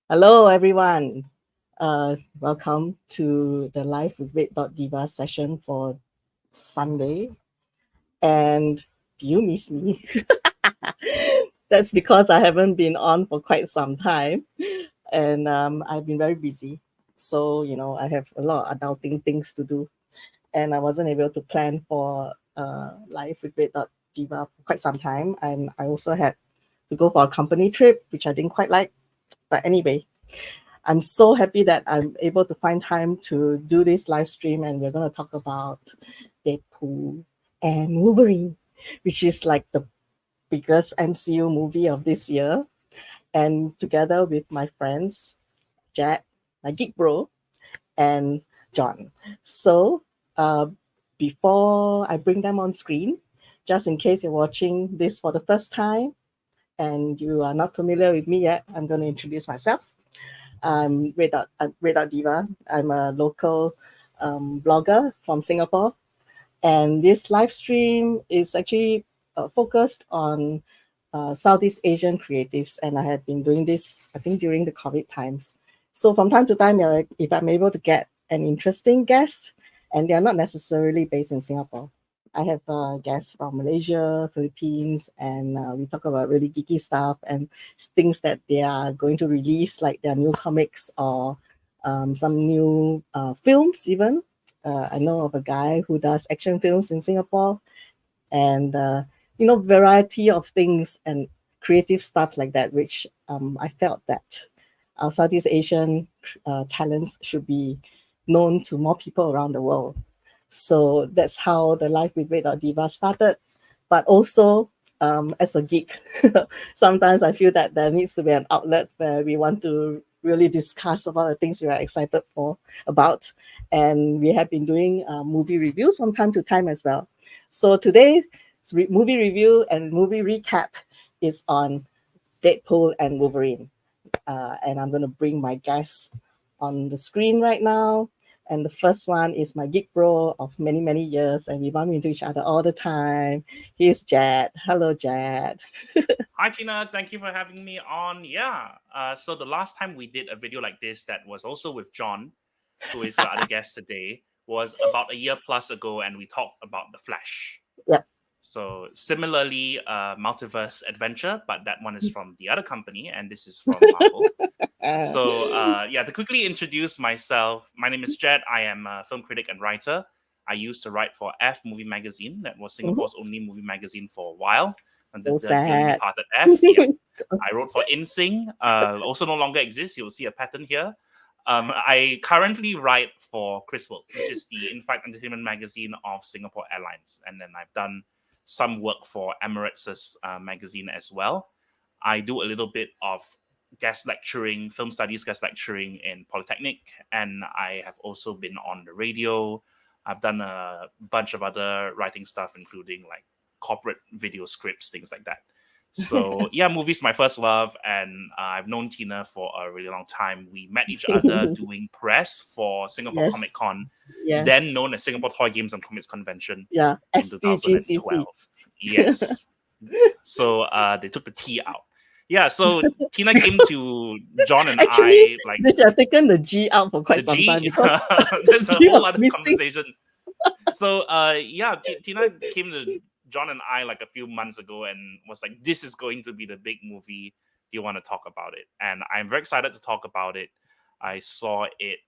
Hello, everyone. Welcome to the Live with Red Dot Diva session for Sunday. And do you miss me? That's because I haven't been on for quite some time, and I've been very busy. So, I have a lot of adulting things to do, and I wasn't able to plan for Live with Red Dot Diva for quite some time. And I also had to go for a company trip, which I didn't quite like. But anyway, I'm so happy that I'm able to find time to do this live stream, and we're going to talk about Deadpool and Wolverine, which is like the biggest MCU movie of this year. And together with my friends, Jedd, my geek bro, and John. So, uh, before I bring them on screen, just in case you're watching this for the first time and you are not familiar with me yet, I'm going to introduce myself. I'm Red Dot Diva. I'm a local blogger from Singapore. And this live stream is actually focused on Southeast Asian creatives. And I have been doing this, I think, during the COVID times. So from time to time, if I'm able to get an interesting guest, and they're not necessarily based in Singapore, I have guests from Malaysia, Philippines, and we talk about really geeky stuff and things that they are going to release, like their new comics or some new films, even. I know of a guy who does action films in Singapore, and variety of things and creative stuff like that, which I felt that our Southeast Asian talents should be known to more people around the world. So that's how the Life with Red Dot Diva started. But also, as a geek, sometimes I feel that there needs to be an outlet where we want to really discuss about the things we are excited about. And we have been doing movie reviews from time to time as well. So today's movie review and movie recap is on Deadpool and Wolverine. And I'm going to bring my guests on the screen right now. And the first one is my geek bro of many, many years, and we bump into each other all the time. Here's Jedd. Hello, Jedd. Hi, Tina. Thank you for having me on. So the last time we did a video like this that was also with John, who is the other guest today, was about a year plus ago, and we talked about The Flash. Yep. So similarly, multiverse adventure, but that one is from the other company, and this is from Marvel. To quickly introduce myself, my name is Jedd. I am a film critic and writer. I used to write for F Movie Magazine. That was Singapore's only movie magazine for a while. And So the dearly sad. departed F. Yep. I wrote for InSing. Also no longer exists. You'll see a pattern here. I currently write for Chris World, which is the in-flight entertainment magazine of Singapore Airlines. And then I've done some work for Emirates' magazine as well. I do a little bit of guest lecturing, film studies guest lecturing in Polytechnic, and I have also been on the radio. I've done a bunch of other writing stuff, including like corporate video scripts, things like that. So yeah, movies my first love, and I've known Tina for a really long time. We met each other doing press for Singapore Comic Yes. Con, then Yes. known as Singapore Toy Games and Comics Convention Yeah. in STGCC. 2012. Yes. So they took the T out. Yeah, so Tina came to John and Actually, I like they should have taken the G out for quite the some time G. because There's a G was whole other missing. conversation. So Tina came to John and I like a few months ago and was like, "This is going to be the big movie. Do you want to talk about it?" And I'm very excited to talk about it. I saw it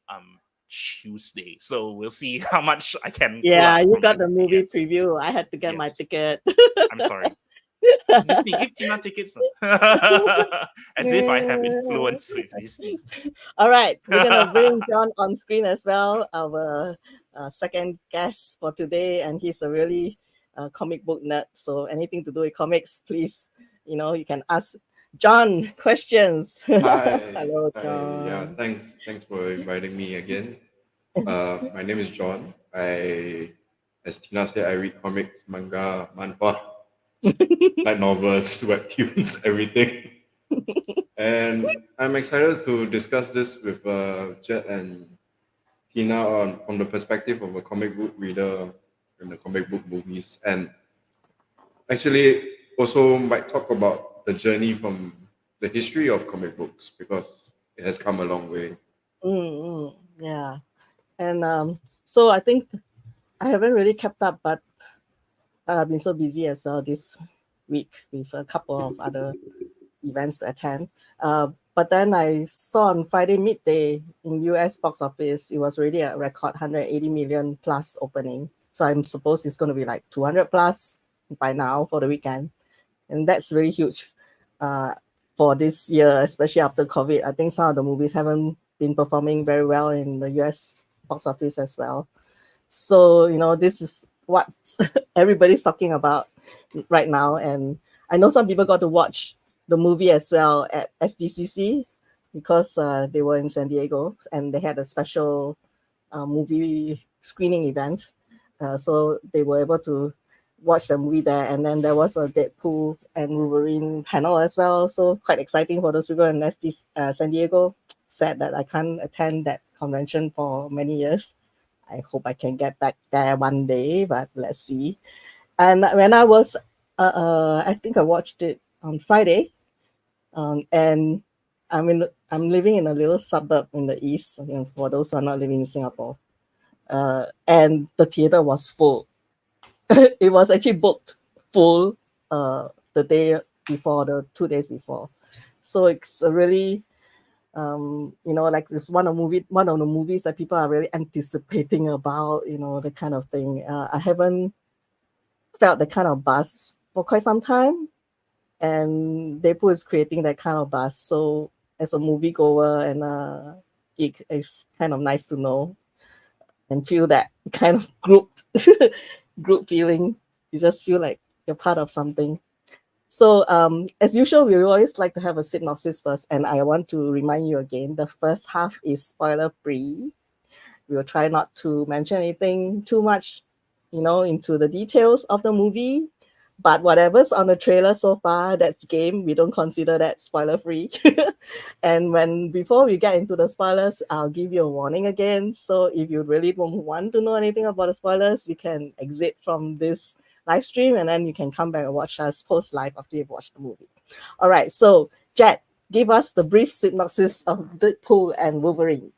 Tuesday, so we'll see how much I can pull Yeah, out you from got it. the movie Yes, preview. I had to get my yes. ticket. I'm sorry. Disney, give Tina tickets. As if I have influence with Disney. All right, we're gonna bring John on screen as well, our second guest for today, and he's a really comic book nerd. So anything to do with comics, please, you can ask John questions. Hi, Hello, hi. Yeah, John. thanks for inviting me again. My name is John. As Tina said, I read comics, manga, manhwa, light novels, webtoons, everything. And I'm excited to discuss this with Jedd and Tina from the perspective of a comic book reader in the comic book movies, and actually also might talk about the journey from the history of comic books because it has come a long way. Yeah. And so I think I haven't really kept up, but I've been so busy as well this week with a couple of other events to attend. But then I saw on Friday midday in US box office, it was already a record 180 million plus opening. So I'm supposed it's going to be like 200 plus by now for the weekend. And that's really huge for this year, especially after COVID. I think some of the movies haven't been performing very well in the US box office as well. So, this is what everybody's talking about right now. And I know some people got to watch the movie as well at SDCC because they were in San Diego and they had a special movie screening event. So they were able to watch the movie there. And then there was a Deadpool and Wolverine panel as well. So quite exciting for those people in San Diego. Sad that I can't attend that convention for many years. I hope I can get back there one day, but let's see. And when I was, I think I watched it on Friday, and I'm living in a little suburb in the east. For those who are not living in Singapore, and the theater was full. It was actually booked full the day before, the 2 days before. So it's a really like this one of the movies that people are really anticipating about, the kind of thing. I haven't felt the kind of buzz for quite some time, and Deadpool is creating that kind of buzz. So as a moviegoer and geek, it's kind of nice to know and feel that kind of group feeling. You just feel like you're part of something. So as usual, we always like to have a synopsis first, and I want to remind you again, the first half is spoiler free. We will try not to mention anything too much, into the details of the movie, but whatever's on the trailer so far, that's game. We don't consider that spoiler free. And before we get into the spoilers, I'll give you a warning again. So if you really don't want to know anything about the spoilers, you can exit from this live stream and then you can come back and watch us post live after you've watched the movie. All right, so Jedd, give us the brief synopsis of Deadpool and Wolverine.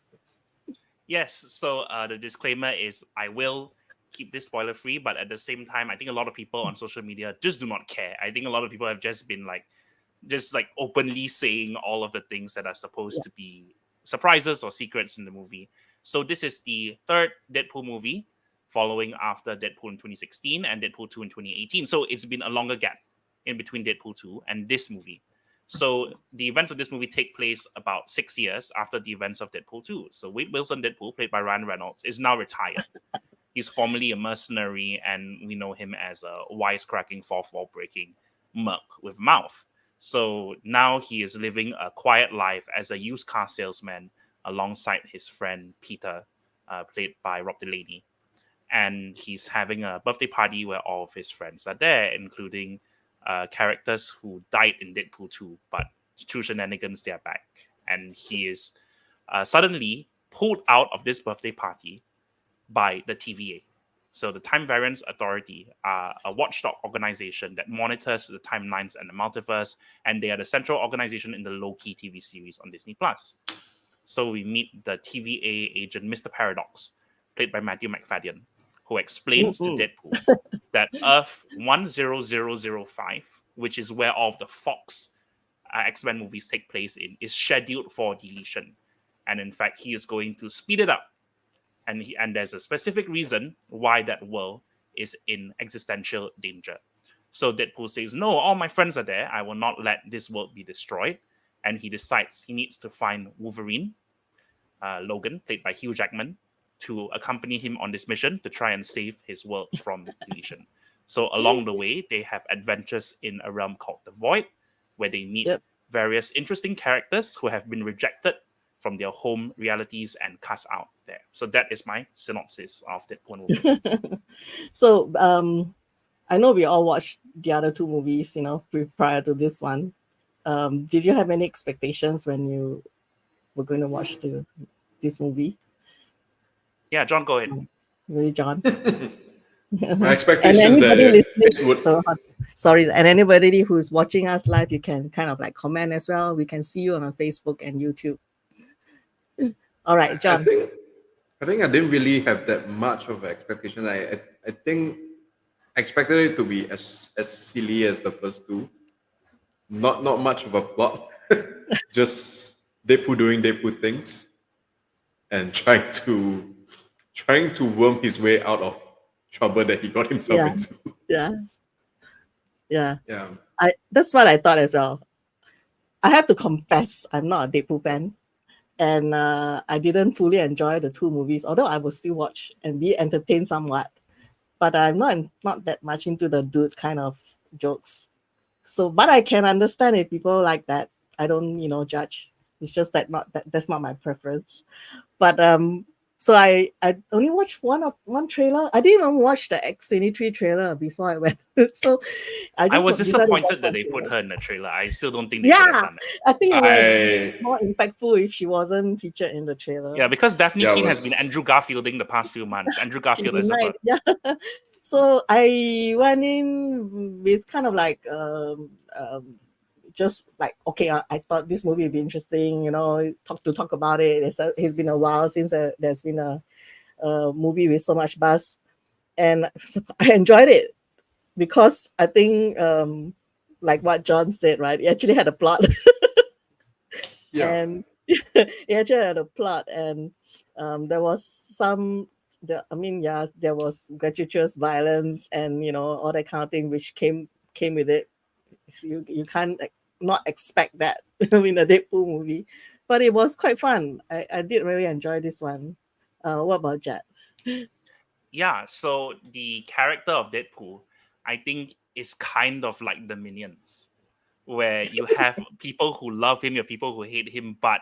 Yes, so the disclaimer is I will keep this spoiler free, but at the same time, I think a lot of people on social media just do not care. I think a lot of people have just been just openly saying all of the things that are supposed to be surprises or secrets in the movie. So this is the third Deadpool movie, following after Deadpool in 2016 and Deadpool 2 in 2018. So it's been a longer gap in between Deadpool 2 and this movie. So the events of this movie take place about 6 years after the events of Deadpool 2. So Wade Wilson Deadpool, played by Ryan Reynolds, is now retired. He's formerly a mercenary, and we know him as a wisecracking, fourth wall breaking Merc with Mouth. So now he is living a quiet life as a used car salesman alongside his friend Peter, played by Rob Delaney. And he's having a birthday party where all of his friends are there, including characters who died in Deadpool 2, but through shenanigans, they are back. And he is suddenly pulled out of this birthday party by the TVA. So the Time Variance Authority are a watchdog organization that monitors the timelines and the multiverse, and they are the central organization in the Loki TV series on Disney+. So we meet the TVA agent Mr. Paradox, played by Matthew McFadden, who explains to Deadpool that Earth 10005, which is where all of the Fox X-Men movies take place in, is scheduled for deletion. And in fact, he is going to speed it up. And there's a specific reason why that world is in existential danger. So Deadpool says, no, all my friends are there. I will not let this world be destroyed. And he decides he needs to find Wolverine, Logan, played by Hugh Jackman, to accompany him on this mission to try and save his world from deletion. So along the way, they have adventures in a realm called the Void, where they meet various interesting characters who have been rejected from their home realities and cast out there. So that is my synopsis of Deadpool movie. So I know we all watched the other two movies, prior to this one. Did you have any expectations when you were going to watch this movie? Yeah, John, go ahead. Really, John? My expectations and anybody that listening, would... and anybody who's watching us live, you can kind of comment as well. We can see you on our Facebook and YouTube. All right, I John. think I didn't really have that much of an expectation. I think I expected it to be as silly as the first two. Not much of a plot. Just Deadpool doing Deadpool things and trying to worm his way out of trouble that he got himself Yeah, into. yeah, yeah. Yeah. That's what I thought as well. I have to confess, I'm not a Deadpool fan, and I didn't fully enjoy the two movies. Although I will still watch and be entertained somewhat, but I'm not that much into the dude kind of jokes. So, but I can understand if people like that. I don't, judge. It's just that's not my preference. But so I only watched one trailer. I didn't even watch the X-23 trailer before I went. So I I just was decided to watch disappointed that one they put trailer. her in the trailer. I still don't think they should have Yeah, done it. I think it would have been I more impactful if she wasn't featured in the trailer. Yeah, because Daphne Yeah, it Keane has been was. Andrew Garfielding the past few months. Andrew She Garfield is a denied. Yeah. So I went in with kind of like just like, okay, I thought this movie would be interesting, talk about it. It's been a while since there's been a movie with so much buzz, and I enjoyed it because I think like what John said, right? It actually had a plot. Yeah. And it actually had a plot, and there was there was gratuitous violence, and all that kind of thing which came with it. So you can't not expect that in a Deadpool movie, but it was quite fun. I did really enjoy this one. What about Jedd? Yeah, so the character of Deadpool, I think, is kind of like the Minions, where you have people who love him, you have people who hate him, but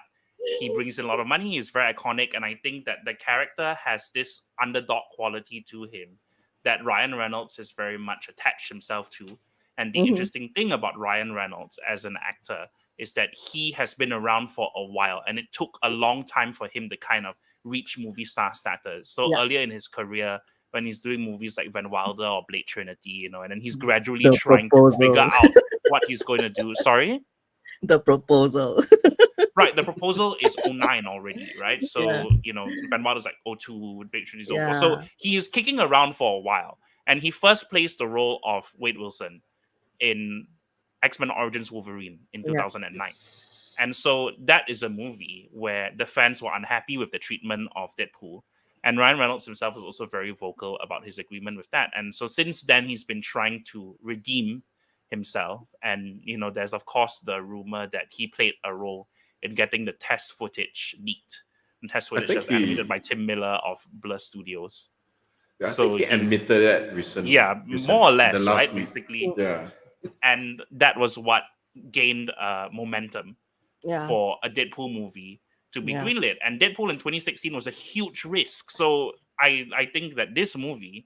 he brings in a lot of money. He's very iconic, and I think that the character has this underdog quality to him that Ryan Reynolds has very much attached himself to. And the Mm-hmm. interesting thing about Ryan Reynolds as an actor is that he has been around for a while, and it took a long time for him to kind of reach movie star status. So Yeah, earlier in his career, when he's doing movies like Van Wilder or Blade Trinity, and then he's gradually the trying to figure proposal. out what he's going to do. Sorry? The proposal. Right, the proposal is '09 already, right? Yeah, So, Van Wilder's like '02, Blade Trinity is '04. So yeah, he is kicking around for a while. And he first plays the role of Wade Wilson in X-Men Origins Wolverine in yeah. 2009. And so that is a movie where the fans were unhappy with the treatment of Deadpool. And Ryan Reynolds himself was also very vocal about his agreement with that. And so since then, he's been trying to redeem himself. And, there's, of course, the rumor that he played a role in getting the test footage leaked. And test I footage think that's animated by Tim Miller of Blur Studios. I So think he he's, admitted that recently. more or The less, last right? week. Basically. Yeah. And that was what gained momentum Yeah, for a Deadpool movie to be yeah, greenlit. And Deadpool in 2016 was a huge risk. So I think that this movie,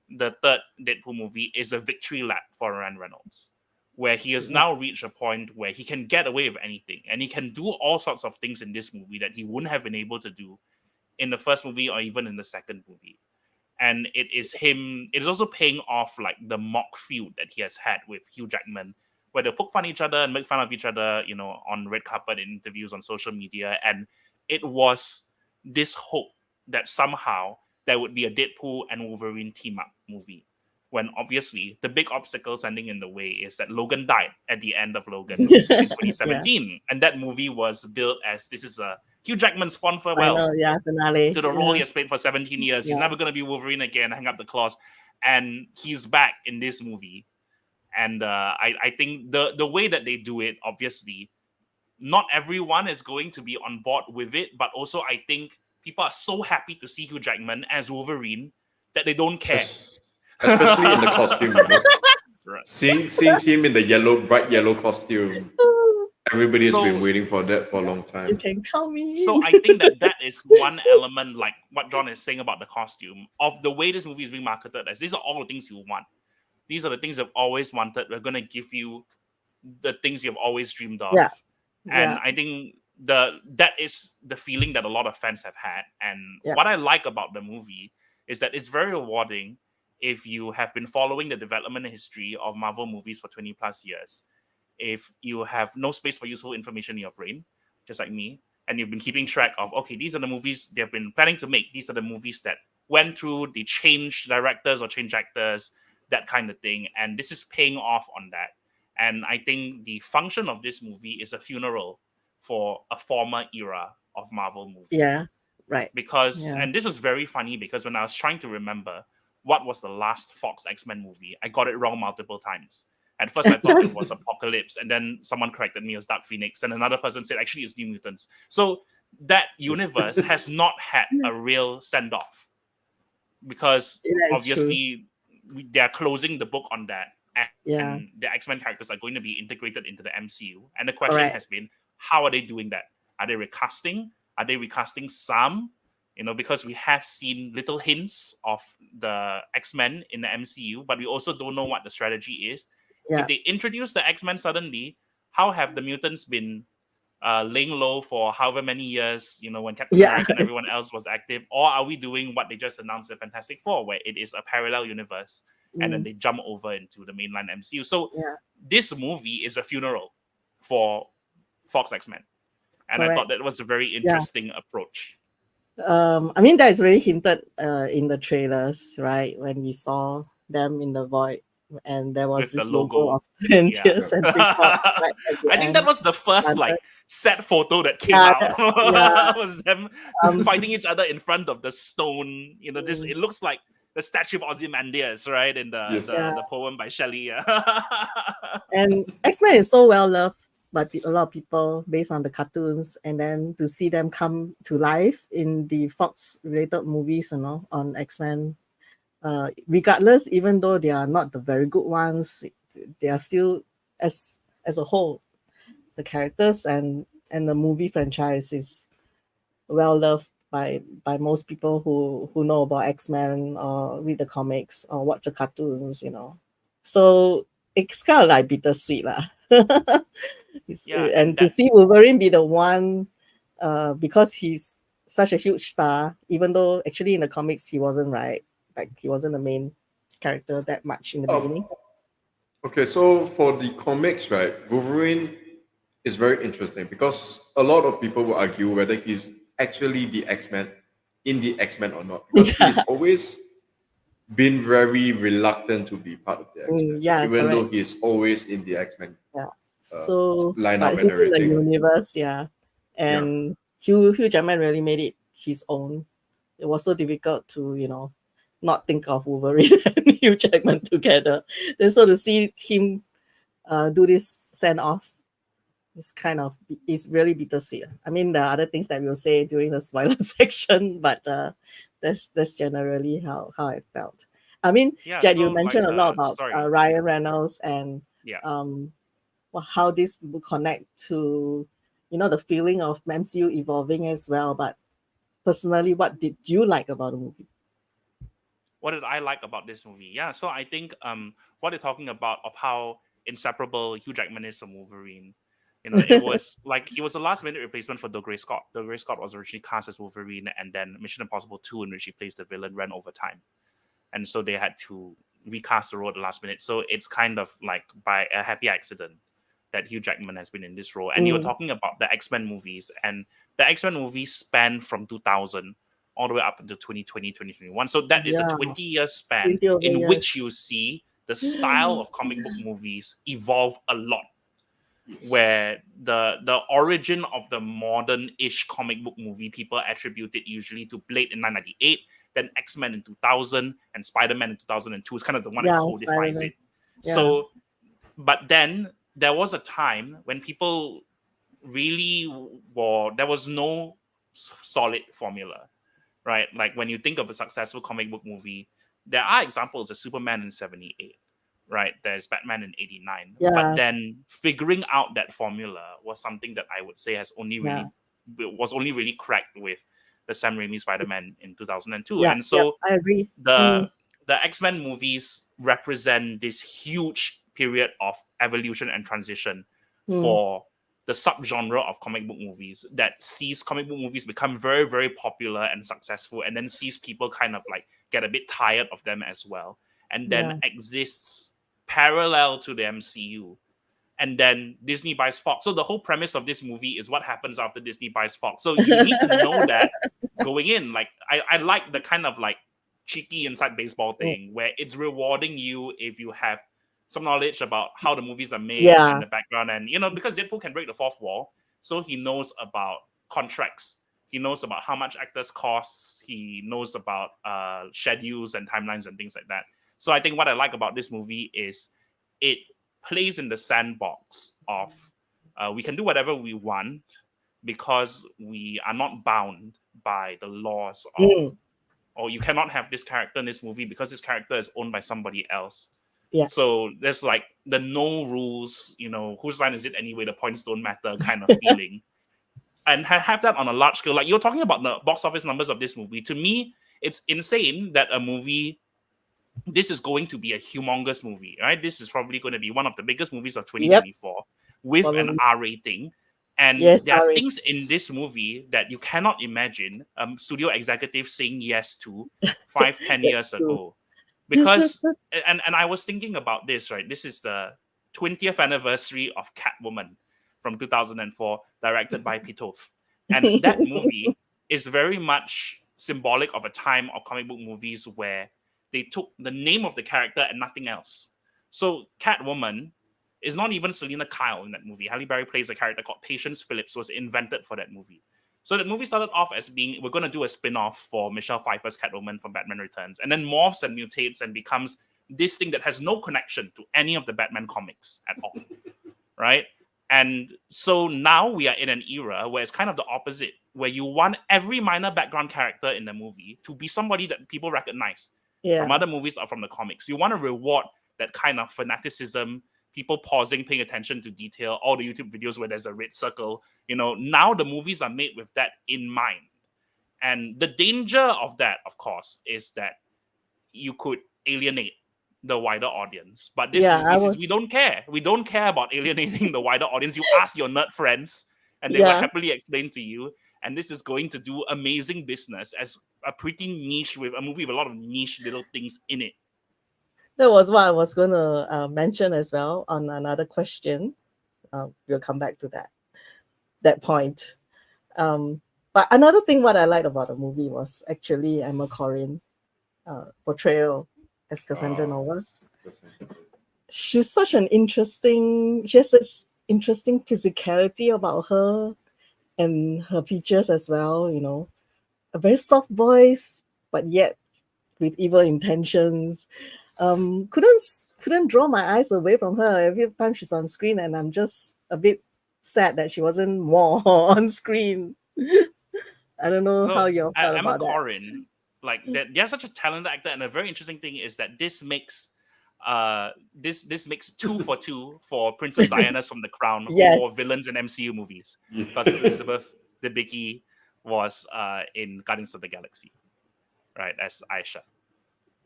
the third Deadpool movie, is a victory lap for Ryan Reynolds, where he has yeah, now reached a point where he can get away with anything. And he can do all sorts of things in this movie that he wouldn't have been able to do in the first movie or even in the second movie. And it is also paying off like the mock feud that he has had with Hugh Jackman, where they poke fun at each other and make fun of each other, on red carpet and interviews on social media. And it was this hope that somehow there would be a Deadpool and Wolverine team up movie. When obviously the big obstacle standing in the way is that Logan died at the end of Logan in yeah. 2017. And that movie was built as this is a Hugh Jackman's fond farewell Final, yeah, finale. to the role Yeah, he has played for 17 years. He's yeah, never going to be Wolverine again, hang up the claws. And he's back in this movie. And I think the way that they do it, obviously, not everyone is going to be on board with it. But also, I think people are so happy to see Hugh Jackman as Wolverine that they don't care. Especially in the costume, Right. Seeing him in the bright yellow costume. Everybody has been So, waiting for that for a long you time. can call me. so I think that is one element, like what John is saying about the costume, of the way this movie is being marketed as. These are all the things you want. These are the things you've always wanted. We're going to give you the things you've always dreamed of. Yeah, And yeah, I think that is the feeling that a lot of fans have had. And yeah, what I like about the movie is that it's very rewarding if you have been following the development history of Marvel movies for 20 plus years. If you have no space for useful information in your brain, just like me, and you've been keeping track of, okay, these are the movies they've been planning to make. These are the movies that went through, they changed directors or changed actors, that kind of thing. And this is paying off on that. And I think the function of this movie is a funeral for a former era of Marvel movies. Yeah, right. Because, Yeah. and this was very funny because when I was trying to remember what was the last Fox X-Men movie, I got it wrong multiple times. At first, I thought it was Apocalypse, and then someone corrected me, it was Dark Phoenix, and another person said, actually, it's New Mutants. So that universe has not had a real send-off because That is true. obviously they're closing the book on that. Yeah. And the X-Men characters are going to be integrated into the MCU. And the question Correct. has been, how are they doing that? Are they recasting? Are they recasting some? You know, because we have seen little hints of the X-Men in the MCU, but we also don't know what the strategy is. Yeah. If they introduce the X-Men suddenly, how have the mutants been laying low for however many years, you know, when Captain America and everyone else was active? Or are we doing what they just announced in Fantastic Four, where it is a parallel universe and then they jump over into the mainline MCU? So this movie is a funeral for Fox X-Men. And I thought that was a very interesting approach. I mean, that is really hinted in the trailers, right? When we saw them in the void, and there was With this the logo of 20th Century Fox. Right I think that was the first like set photo that came out. Was them fighting each other in front of the stone. You know, this it looks like the statue of Ozymandias, right? In the poem by Shelley. And X-Men is so well loved by a lot of people based on the cartoons, and then to see them come to life in the Fox related movies, you know, on X-Men, regardless, even though they are not the very good ones, they are still as a whole, the characters and the movie franchise is well loved by most people who know about X-Men or read the comics or watch the cartoons, you know. So it's kind of like bittersweet lah. And to see Wolverine be the one, because he's such a huge star, even though actually in the comics he wasn't, right? Like he wasn't the main character that much in the beginning. Okay, so for the comics, right, Wolverine is very interesting because a lot of people will argue whether he's actually the X-Men in the X-Men or not, because he's always been very reluctant to be part of the X-Men, even though he's always in the X-Men. So lineup but and everything. The universe, and Hugh Jackman really made it his own. It was so difficult to, you know, not think of Wolverine and Hugh Jackman together. Then so to see him do this send off, is really bittersweet. I mean, there are other things that we'll say during the spoiler section, but that's generally how I felt. I mean, Jedd, you mentioned a lot about Ryan Reynolds and how this will connect to, you know, the feeling of MCU evolving as well. But personally, what did you like about the movie? What did I like about this movie? Yeah, so I think what they're talking about of how inseparable Hugh Jackman is from Wolverine. You know, it was like he was a last-minute replacement for Dougray Scott. Dougray Scott was originally cast as Wolverine, and then Mission Impossible 2, in which he plays the villain, ran over time. And so they had to recast the role at the last minute. So it's kind of like by a happy accident that Hugh Jackman has been in this role. And you were talking about the X-Men movies, and the X-Men movies span from 2000 all the way up until 2020, 2021. So that is a 20-year span in which you see the style of comic book movies evolve a lot, where the origin of the modern-ish comic book movie people attribute it usually to Blade in 1998, then X-Men in 2000, and Spider-Man in 2002 is kind of the one that codifies it. So, but then there was a time when people really there was no solid formula, right? Like when you think of a successful comic book movie, there are examples of Superman in 78, right? There's Batman in 89. But then figuring out that formula was something that I would say has only really cracked with the Sam Raimi Spider-Man in 2002. And so I agree. The X-Men movies represent this huge period of evolution and transition for the subgenre of comic book movies that sees comic book movies become very, very popular and successful, and then sees people kind of like get a bit tired of them as well, and then exists parallel to the MCU and then Disney buys Fox. So the whole premise of this movie is what happens after Disney buys Fox. So you need to know that going in. Like I like the kind of like cheeky inside baseball thing where it's rewarding you if you have some knowledge about how the movies are made and the background, and because Deadpool can break the fourth wall, so he knows about contracts. He knows about how much actors costs. He knows about schedules and timelines and things like that. So I think what I like about this movie is it plays in the sandbox of we can do whatever we want because we are not bound by the laws of, or you cannot have this character in this movie because this character is owned by somebody else. Yeah. So there's like the no rules, whose line is it anyway? The points don't matter kind of feeling. And have that on a large scale. Like you're talking about the box office numbers of this movie. To me, it's insane that a movie, this is going to be a humongous movie, right? This is probably going to be one of the biggest movies of 2024 with an R rating. And there are things in this movie that you cannot imagine studio executives saying yes to 5-10 years ago. Because, and I was thinking about this, right? This is the 20th anniversary of Catwoman from 2004, directed by Pitof. And that movie is very much symbolic of a time of comic book movies where they took the name of the character and nothing else. So Catwoman is not even Selena Kyle in that movie. Halle Berry plays a character called Patience Phillips, was invented for that movie. So the movie started off as being, we're going to do a spin-off for Michelle Pfeiffer's Catwoman from Batman Returns, and then morphs and mutates and becomes this thing that has no connection to any of the Batman comics at all, right? And so now we are in an era where it's kind of the opposite, where you want every minor background character in the movie to be somebody that people recognize from other movies or from the comics. You want to reward that kind of fanaticism, people pausing, paying attention to detail, all the YouTube videos where there's a red circle. Now the movies are made with that in mind. And the danger of that, of course, is that you could alienate the wider audience. But this movie says we don't care. We don't care about alienating the wider audience. You ask your nerd friends and they will happily explain to you. And this is going to do amazing business as a pretty niche, with a movie with a lot of niche little things in it. That was what I was going to mention as well on another question. We'll come back to that point. But another thing what I liked about the movie was actually Emma Corrin portrayal as Cassandra Nova. She's such an interesting, she has such interesting physicality about her and her features as well, a very soft voice, but yet with evil intentions. Couldn't draw my eyes away from her every time she's on screen, and I'm just a bit sad that she wasn't more on screen. I don't know how you felt Emma about Corrin, like they're such a talented actor, and a very interesting thing is that this makes this makes 2 for 2 for Princess Diana's from The Crown for villains in MCU movies, because Elizabeth Debicki was in Guardians of the Galaxy, right, as Aisha.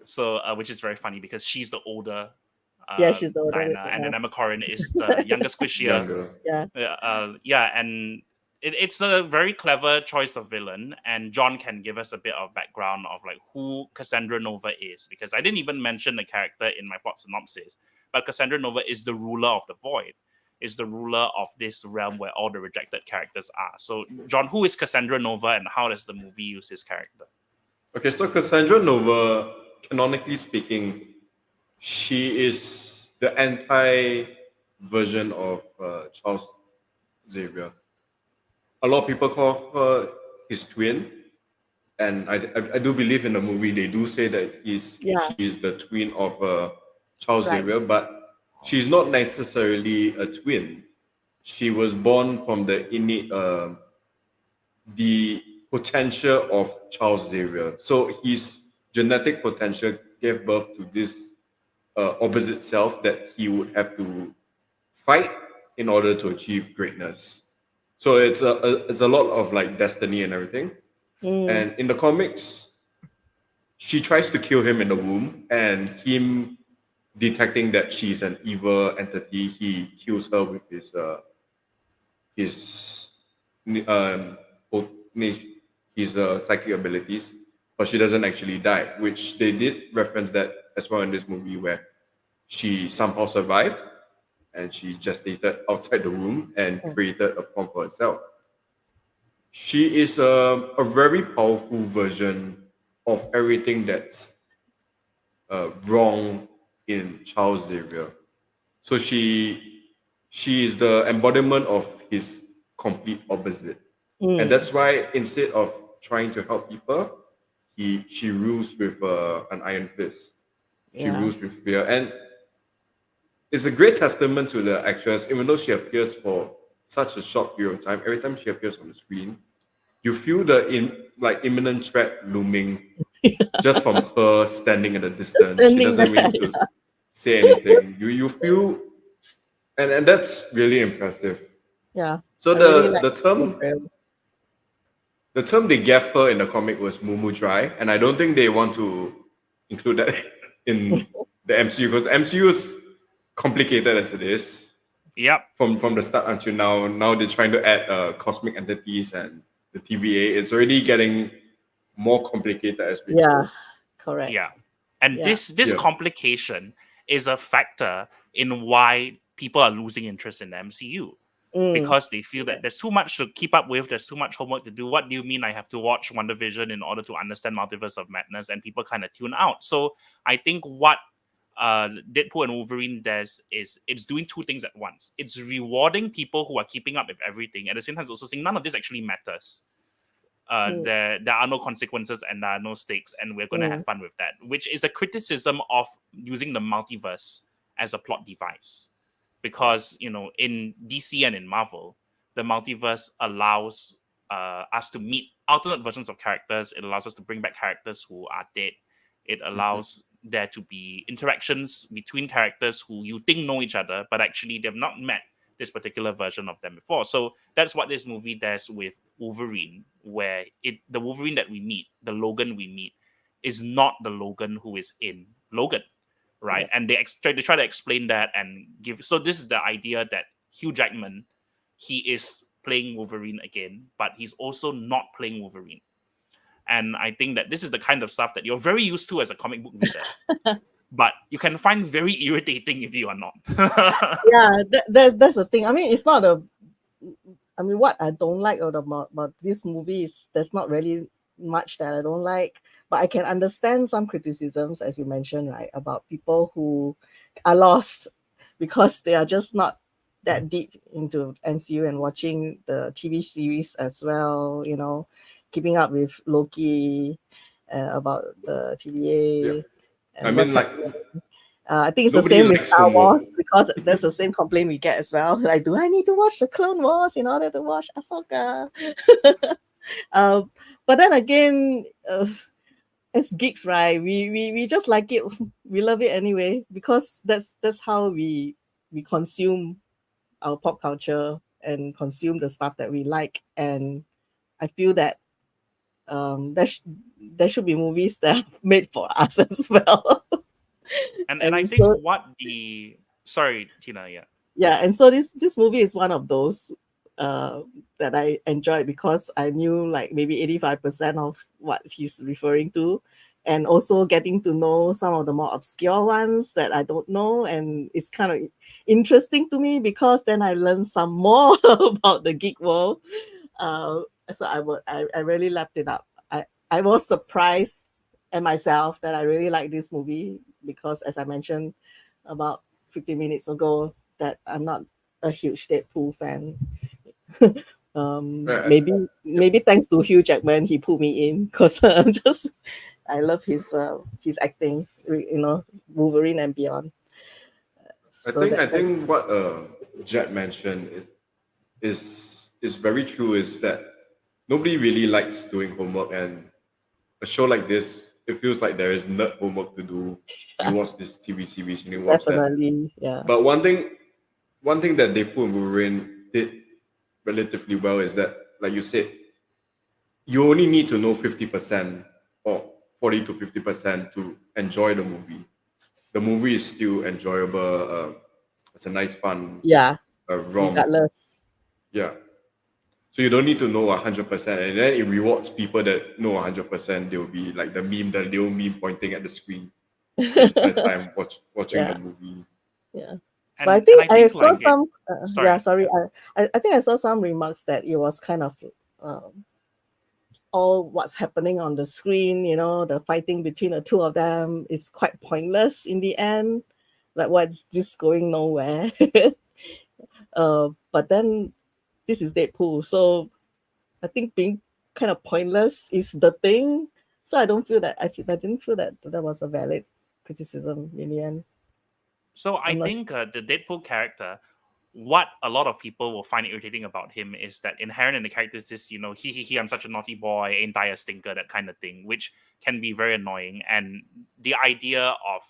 So which is very funny because she's the older she's the older Diana, and then Emma Corrin is the younger, squishier. And it's a very clever choice of villain, and John can give us a bit of background of like who Cassandra Nova is, because I didn't even mention the character in my plot synopsis, but Cassandra Nova is the ruler of the Void, is the ruler of this realm where all the rejected characters are. So John, who is Cassandra Nova and how does the movie use his character? Okay, so Cassandra Nova, canonically speaking, she is the anti-version of Charles Xavier. A lot of people call her his twin, and I do believe in the movie they do say that she is the twin of Charles Xavier, but she's not necessarily a twin. She was born from the innate the potential of Charles Xavier. So his genetic potential gave birth to this opposite self that he would have to fight in order to achieve greatness. So it's a lot of like destiny and everything. And in the comics, she tries to kill him in the womb, and him detecting that she's an evil entity, he kills her with his psychic abilities, but she doesn't actually die, which they did reference that as well in this movie, where she somehow survived. and she gestated outside the womb and Mm. created a form for herself. She is a very powerful version of everything that's wrong in Charles Xavier. So she is the embodiment of his complete opposite. And that's why instead of trying to help people, she rules with an iron fist. She Yeah. rules with fear. And it's a great testament to the actress, even though she appears for such a short period of time. Every time she appears on the screen, you feel the imminent threat looming just from her standing at a distance. She Standing doesn't really there. need to say anything. You feel, and that's really impressive. Yeah. So I really like the the term portrayal. the term they gave her in the comic was Mumu Dry, and I don't think they want to include that in the MCU because the MCU is complicated as it is Yep. from the start until now. Now they're trying to add cosmic entities and the TVA. It's already getting more complicated as we Yeah. go. Correct. Yeah. And Yeah. this Yeah. complication is a factor in why people are losing interest in the MCU. Because they feel that there's too much to keep up with, there's too much homework to do. What do you mean I have to watch WandaVision in order to understand Multiverse of Madness? And people kind of tune out. So I think what Deadpool and Wolverine does is it's doing two things at once. It's rewarding people who are keeping up with everything. At the same time, it's also saying none of this actually matters. There are no consequences and there are no stakes, and we're going to have fun with that, which is a criticism of using the multiverse as a plot device. Because, in DC and in Marvel, the multiverse allows us to meet alternate versions of characters. It allows us to bring back characters who are dead. It allows there to be interactions between characters who you think know each other, but actually they've not met this particular version of them before. So that's what this movie does with Wolverine, where the Wolverine that we meet, the Logan we meet, is not the Logan who is in Logan. Right, and they try to explain that and give. So this is the idea that Hugh Jackman, he is playing Wolverine again, but he's also not playing Wolverine. And I think that this is the kind of stuff that you're very used to as a comic book reader, but you can find very irritating if you are not. Yeah, that's the thing. I mean, it's not what I don't like about this movie is there's not really much that I don't like, but I can understand some criticisms, as you mentioned, right, about people who are lost because they are just not that deep into MCU and watching the TV series as well, keeping up with Loki, about the TVA. Yeah. And I mean, what's like, happening. I think it's the nobody same with likes Star homework. Wars because that's the same complaint we get as well. Like, do I need to watch the Clone Wars in order to watch Ahsoka? But then again, as geeks, right, we just like it. We love it anyway because that's how we consume our pop culture and consume the stuff that we like. And I feel that there should be movies that are made for us as well. and I think sorry, Tina, yeah. Yeah, and so this movie is one of those that I enjoyed because I knew like maybe 85% of what he's referring to, and also getting to know some of the more obscure ones that I don't know, and it's kind of interesting to me because then I learned some more about the geek world. So I really lapped it up. I was surprised at myself that I really like this movie because, as I mentioned about 15 minutes ago, that I'm not a huge Deadpool fan. Maybe thanks to Hugh Jackman, he pulled me in because I love his acting, Wolverine and beyond. I think what Jedd mentioned is very true. Is that nobody really likes doing homework, and a show like this, it feels like there is nerd homework to do. You watch this TV series, you watch Definitely, that. yeah. But one thing that Deadpool and Wolverine did relatively well is that, like you said, you only need to know 50% or 40 to 50% to enjoy the movie. The movie is still enjoyable. It's a nice, fun, Yeah, romp. regardless. Yeah. So you don't need to know 100%, and then it rewards people that know 100%. They'll be like the little meme pointing at the screen the entire time watching Yeah. the movie. Yeah. But I And think I I think saw like it, some. sorry. Sorry. I think I saw some remarks that it was kind of all what's happening on the screen. The fighting between the two of them is quite pointless in the end. Like, what's this going nowhere? But then this is Deadpool, so I think being kind of pointless is the thing. So I don't feel that I didn't feel that that was a valid criticism in the end. So I I'm not. think the Deadpool character, what a lot of people will find irritating about him is that inherent in the character is this, he, I'm such a naughty boy, ain't I a stinker, that kind of thing, which can be very annoying. And the idea of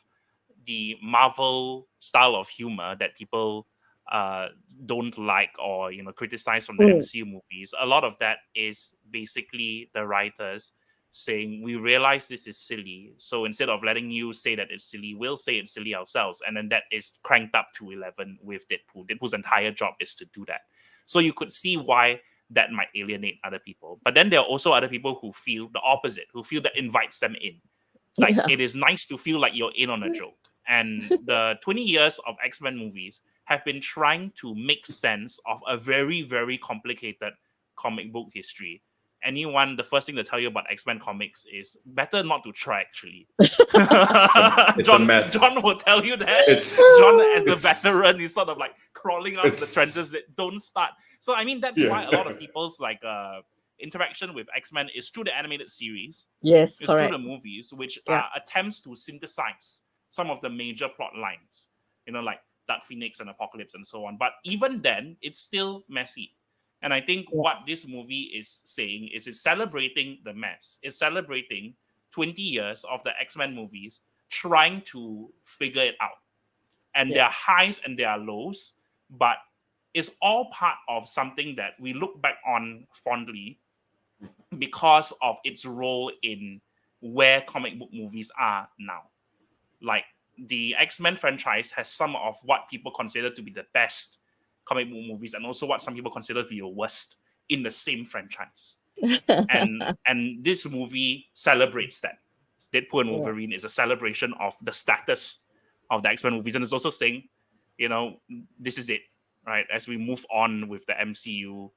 the Marvel style of humor that people uh, don't like or criticize from the Mm, MCU movies, a lot of that is basically the writers saying we realize this is silly, so instead of letting you say that it's silly, we'll say it's silly ourselves, and then that is cranked up to 11 with Deadpool. Deadpool's entire job is to do that, so you could see why that might alienate other people. But then there are also other people who feel the opposite, who feel that invites them in. Like, yeah. it is nice to feel like you're in on a joke. And the 20 years of X-Men movies have been trying to make sense of a very, very complicated comic book history. The first thing to tell you about X-Men comics is better not to try, actually. It's a John mess. will tell you that. It's John, as a it's veteran, is sort of like crawling out of the it's trenches that don't start. So, I mean, that's why a lot of people's interaction with X-Men is through the animated series. Yes, It's through the correct. movies, which Yeah. are attempts to synthesize some of the major plot lines, like Dark Phoenix and Apocalypse and so on. But even then, it's still messy. And I think Yeah. what this movie is saying is it's celebrating the mess. It's celebrating 20 years of the X-Men movies trying to figure it out. And Yeah. there are highs and there are lows, but it's all part of something that we look back on fondly because of its role in where comic book movies are now. Like, the X-Men franchise has some of what people consider to be the best comic book movies, and also what some people consider to be the worst in the same franchise. And this movie celebrates that. Deadpool and Yeah. Wolverine is a celebration of the status of the X-Men movies, and it's also saying, this is it, right? As we move on with the MCU,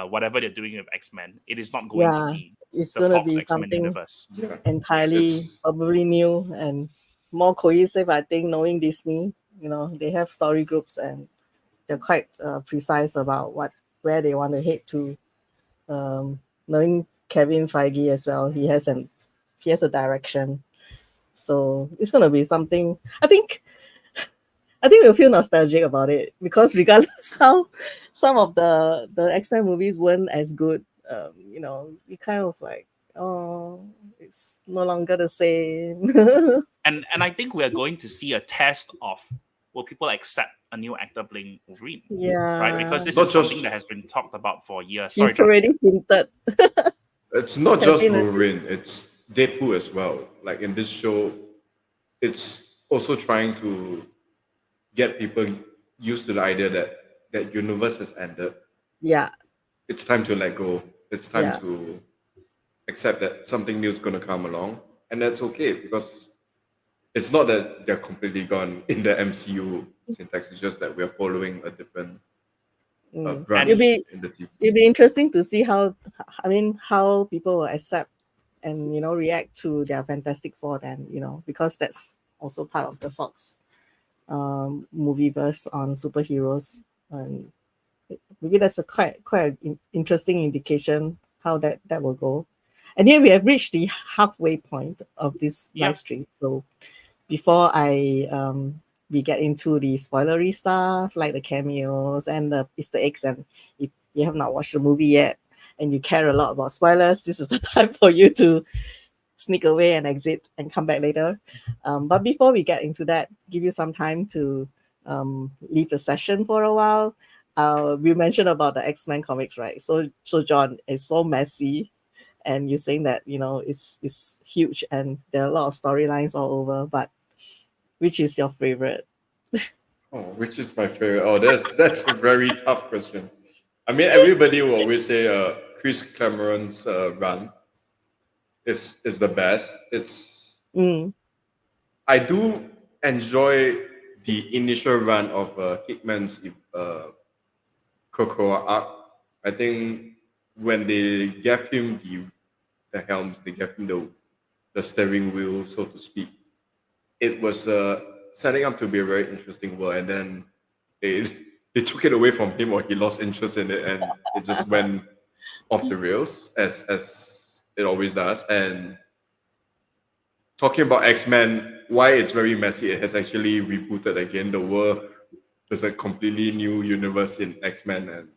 whatever they're doing with X-Men, it is not going to Yeah. be It's the gonna Fox be X-Men something universe. yeah. entirely It's probably new and more cohesive. I think, knowing Disney, they have story groups and they're quite precise about where they want to head to. Knowing Kevin Feige as well, he has a direction. So it's gonna be something. I think we'll feel nostalgic about it, because regardless how some of the X-Men movies weren't as good, we kind of like, oh, it's no longer the same. And I think we are going to see a test of will people accept a new actor playing Wolverine, right? Because Yeah, this not is something just that has been talked about for years. Sorry, he's John. already hinted. it's not just Kevin, Wolverine, it's Deadpool as well. Like in this show, it's also trying to get people used to the idea that that universe has ended. yeah, It's time to let go. It's time yeah, to accept that something new is going to come along, and that's okay because it's not that they're completely gone in the MCU syntax. It's just that we're following a different mm. It'll branch be in the team. it'll be interesting to see how people will accept and react to their Fantastic Four then, because that's also part of the Fox movie verse on superheroes, and maybe that's a quite interesting indication how that will go. And here we have reached the halfway point of this Yep. live stream. So before we get into the spoilery stuff like the cameos and the Easter eggs, and if you have not watched the movie yet and you care a lot about spoilers, this is the time for you to sneak away and exit and come back later. But before we get into that, give you some time to leave the session for a while. We mentioned about the X-Men comics, right? So John, it's so messy, and you're saying that it's huge and there are a lot of storylines all over. But which is your favorite? Oh, which is my favorite? Oh, that's a very tough question. I mean, everybody will always say Chris Cameron's run is the best. Mm, I do enjoy the initial run of Hickman's Krakoa arc, I think when they gave him the helms, they gave him the steering wheel, so to speak. It was setting up to be a very interesting world, and then they took it away from him, or he lost interest in it, and it just went off the rails as it always does. And talking about X-Men, why it's very messy, it has actually rebooted again. The world, there's a completely new universe in X-Men, and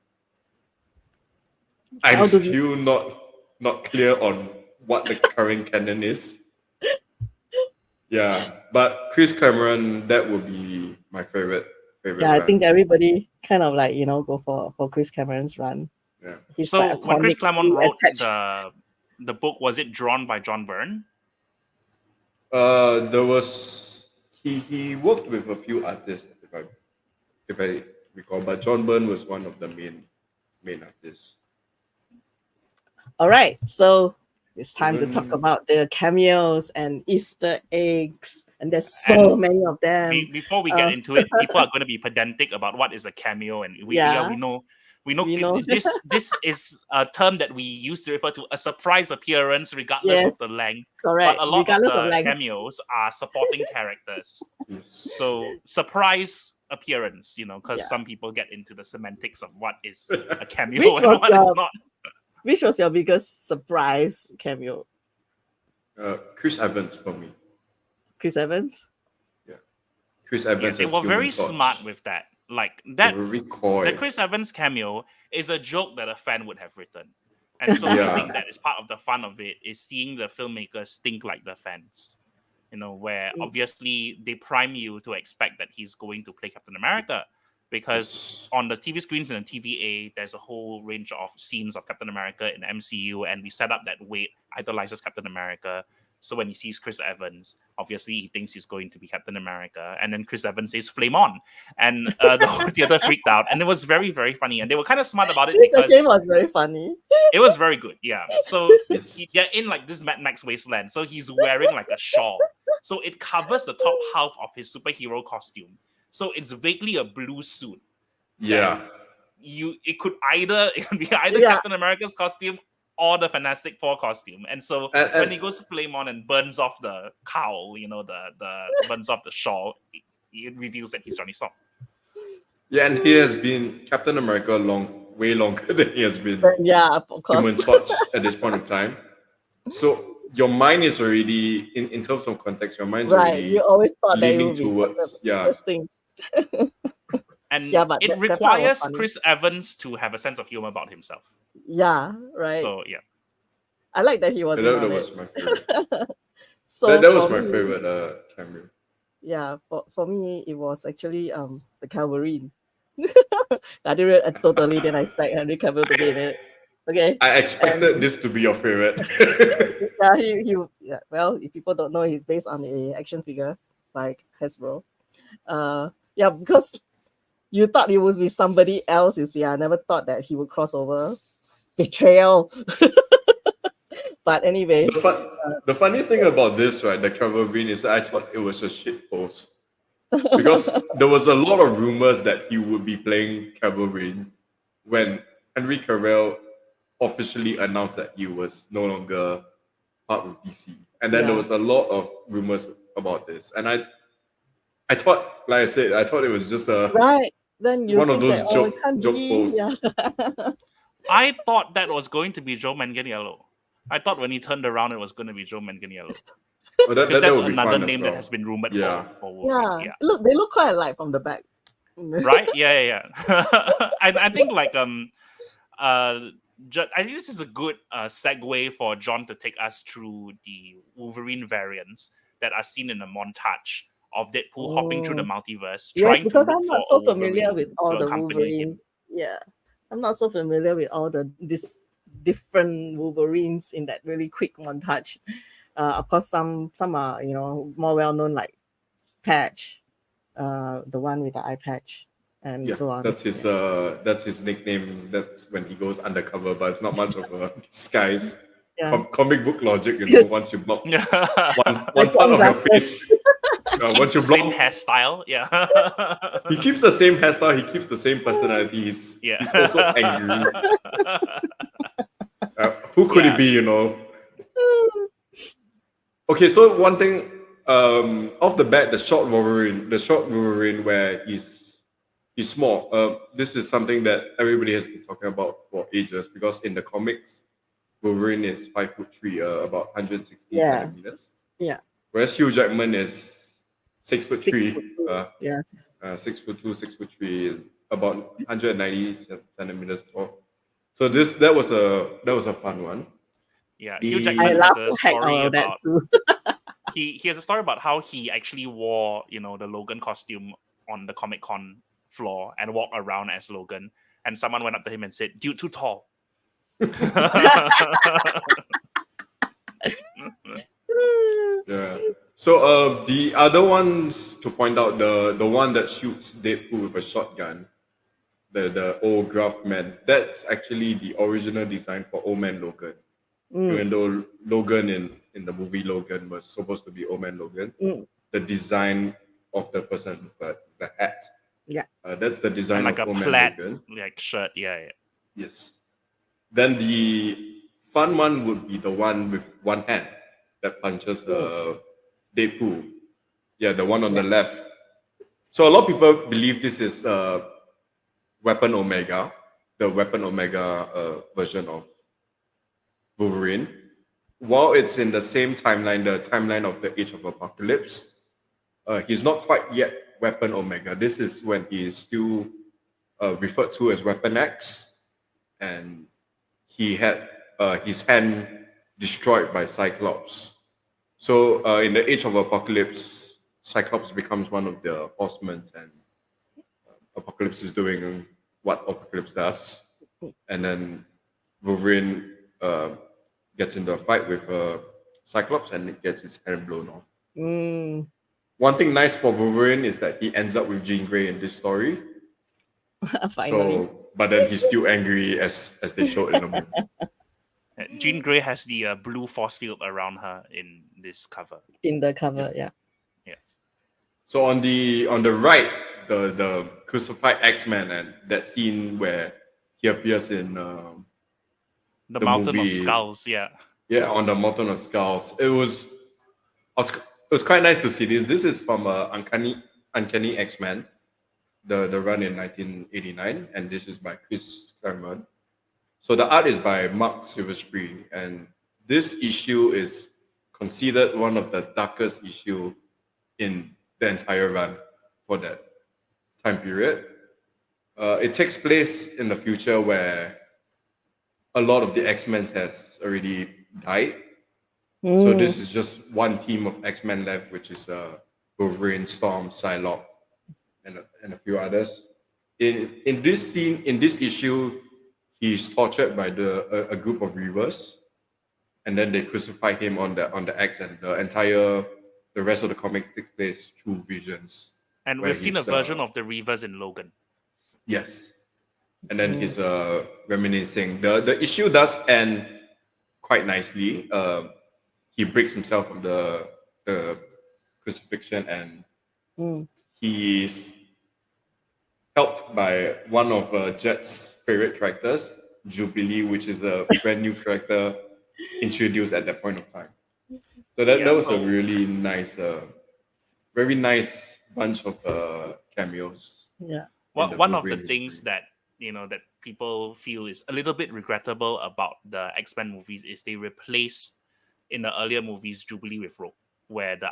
I'm still not clear on what the current canon is. Yeah, but Chris Cameron, that would be my favorite. Yeah, I think everybody kind of like, go for Chris Cameron's run. Yeah. He's So like when Chris Claremont wrote attached. the book, was it drawn by John Byrne? There was he worked with a few artists, if I recall, but John Byrne was one of the main artists. All right, so it's time to talk about the cameos and Easter eggs, and there's so many of them. Before we get into it, people are going to be pedantic about what is a cameo, and we know this is a term that we use to refer to a surprise appearance, regardless of the length. Correct. But a lot of the cameos are supporting characters. So surprise appearance, because some people get into the semantics of what is a cameo and what is not. Which was your biggest surprise cameo? Chris Evans for me. Chris Evans? Yeah. Chris Evans. They were very smart with that. Like that, the Chris Evans cameo is a joke that a fan would have written. And so I think that is part of the fun of it, is seeing the filmmakers think like the fans. Where obviously they prime you to expect that he's going to play Captain America. Because on the TV screens and the TVA, there's a whole range of scenes of Captain America in the MCU, and we set up that Wade idolizes Captain America. So when he sees Chris Evans, obviously he thinks he's going to be Captain America, and then Chris Evans says "Flame on," and the whole theater freaked out, and it was very, very funny, and they were kind of smart about it because the game was very funny. It was very good, yeah. So they're in like this Mad Max wasteland, so he's wearing like a shawl, so it covers the top half of his superhero costume. So it's vaguely a blue suit. Yeah. It could be either Captain America's costume or the Fantastic Four costume. And so when he goes to Flame on and burns off the cowl, the burns off the shawl, it reveals that he's Johnny Storm. Yeah, and he has been Captain America way longer than he has been of course. Human Torch at this point in time. So your mind is already, in terms of context, your mind's already you always thought leaning towards interesting. And it requires Chris Evans to have a sense of humor about himself. Yeah, right. So yeah, I like that he was. That was my favorite. So that was my favorite cameo. Yeah, for me it was actually the Wolverine. I didn't expect Henry Cavill to be in it. Okay. I expected this to be your favorite. Well, if people don't know, he's based on an action figure by Hasbro. Because you thought it would be somebody else, you see. I never thought that he would cross over. Betrayal. But anyway. The funny thing about this, right, the Wolverine, is that I thought it was a shit post. Because there was a lot of rumors that he would be playing Wolverine when Henry Cavill officially announced that he was no longer part of DC. And then there was a lot of rumors about this. And I thought, like I said, it was just one of those joke posts. Yeah. I thought that was going to be Joe Manganiello. I thought when he turned around, it was going to be Joe Manganiello. Because that's another name that has been rumored for Wolvey. Yeah. Look, they look quite alike from the back. Right? Yeah. I think I think this is a good segue for John to take us through the Wolverine variants that are seen in the montage of Deadpool hopping through the multiverse. Yes, because I'm not so familiar with all the Wolverine. Yeah, I'm not so familiar with all these different Wolverines in that really quick montage. Of course, some are more well known, like Patch, the one with the eye patch. And so on. That's his nickname. That's when he goes undercover, but it's not much of a disguise. Comic book logic, once you block one part of your face, once the you same block, hairstyle. Yeah. he keeps the same hairstyle. He keeps the same personality. He's also angry. Who could it be? Okay, so one thing off the bat, the short Wolverine where he's small. This is something that everybody has been talking about for ages because in the comics, Wolverine is 5'3", about 160 centimeters. Yeah. Whereas Hugh Jackman is 6'3". 6'2", 6'3" is about 190 centimeters tall. So that was a fun one. Yeah, Hugh Jackman has a story about he has a story about how he actually wore the Logan costume on the Comic-Con floor and walked around as Logan, and someone went up to him and said, "Dude, too tall." Yeah. So the other ones to point out, the one that shoots Deadpool with a shotgun, the old gruff man, that's actually the original design for Old Man Logan. Even though Logan in the movie Logan was supposed to be Old Man Logan, the design of the person with the hat, that's the design and like of a Old Man plaid Logan. like shirt, Yes. Then the fun one would be the one with one hand that punches Deadpool. Yeah, the one on the left. So a lot of people believe this is Weapon Omega, the Weapon Omega version of Wolverine. While it's in the same timeline, the timeline of the Age of Apocalypse, he's not quite yet Weapon Omega. This is when he is still referred to as Weapon X, and he had his hand destroyed by Cyclops. So in the Age of Apocalypse, Cyclops becomes one of the horsemen, and Apocalypse is doing what Apocalypse does, and then Wolverine gets into a fight with Cyclops and gets his hand blown off. One thing nice for Wolverine is that he ends up with Jean Grey in this story. Finally. But then he's still angry as they showed in the movie. Jean Grey has the blue force field around her in this cover. In the cover, yeah. Yes. So on the right, the crucified X-Men and that scene where he appears in the Mountain of Skulls, Yeah, on the Mountain of Skulls. It was quite nice to see this. This is from Uncanny X-Men, the run in 1989, and this is by Chris Claremont. So the art is by Mark Silverstream, and this issue is considered one of the darkest issue in the entire run for that time period. It takes place in the future where a lot of the X-Men has already died. So this is just one team of X-Men left, which is Wolverine, Storm, Psylocke, and a few others. In this scene, in this issue, he's tortured by a group of Reavers, and then they crucify him on the X, and the rest of the comics takes place through visions. And we've seen a version of the Reavers in Logan. Yes. And then he's reminiscing. The issue does end quite nicely. He breaks himself from the crucifixion, and he's helped by one of Jedd's favorite characters, Jubilee, which is a brand new character introduced at that point of time. So that was a really nice, very nice bunch of cameos. Yeah. One of the things that that people feel is a little bit regrettable about the X-Men movies is they replaced in the earlier movies Jubilee with Rogue, where the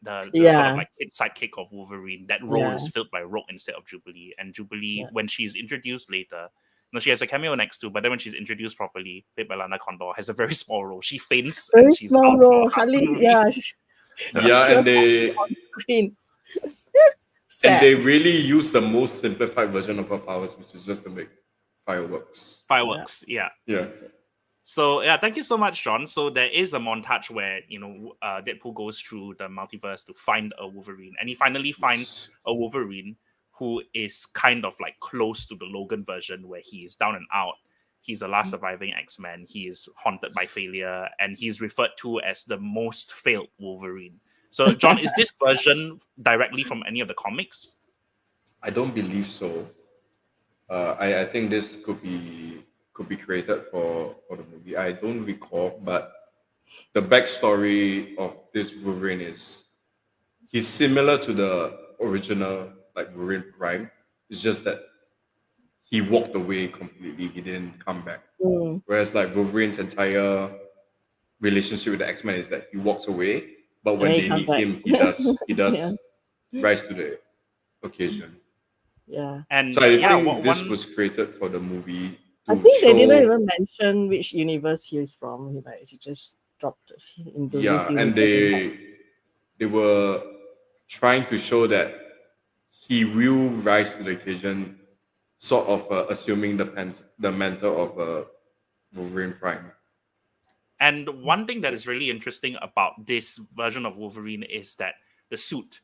sort of like kid sidekick of Wolverine, that role is filled by Rogue instead of Jubilee. And Jubilee, when she's introduced later, she has a cameo next to, but then when she's introduced properly, played by Lana Condor, has a very small role. She faints and she's small out role. for half the movie. And they on screen. And they really use the most simplified version of her powers, which is just to make fireworks. Yeah. Yeah. So thank you so much, John. So there is a montage where Deadpool goes through the multiverse to find a Wolverine, and he finally finds a Wolverine who is kind of like close to the Logan version, where he is down and out. He's the last surviving X-Men. He is haunted by failure, and he's referred to as the most failed Wolverine. So, John, is this version directly from any of the comics? I don't believe so. I think this could be created for the movie. I don't recall, but the backstory of this Wolverine is he's similar to the original like Wolverine Prime. It's just that he walked away completely. He didn't come back. Mm. Whereas like Wolverine's entire relationship with the X-Men is that he walks away, but when And he they come need back. him, he does Yeah. rise to the occasion. Yeah. And So I yeah, think this one was created for the movie I to think they didn't show. even mention which universe he is from. He just dropped into this Yeah, and universe. they were trying to show that he will rise to the occasion, sort of assuming the mentor of Wolverine Prime. And one thing that is really interesting about this version of Wolverine is that the suit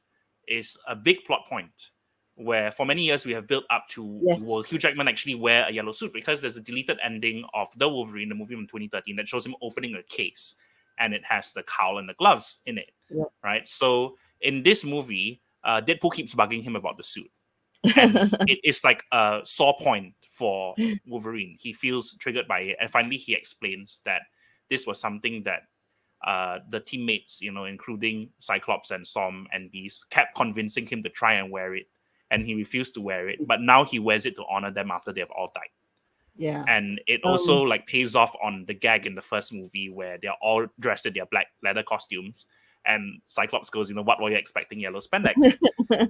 is a big plot point where for many years we have built up to will Hugh Jackman actually wear a yellow suit, because there's a deleted ending of the Wolverine, the movie from 2013, that shows him opening a case and it has the cowl and the gloves in it. Yeah. Right. So in this movie, Deadpool keeps bugging him about the suit. And it is like a sore point for Wolverine. He feels triggered by it. And finally he explains that this was something that the teammates, including Cyclops and Storm and Beast, kept convincing him to try and wear it. And he refused to wear it. But now he wears it to honor them after they've all died. Yeah. And it also pays off on the gag in the first movie where they're all dressed in their black leather costumes. And Cyclops goes, what were you expecting, yellow spandex?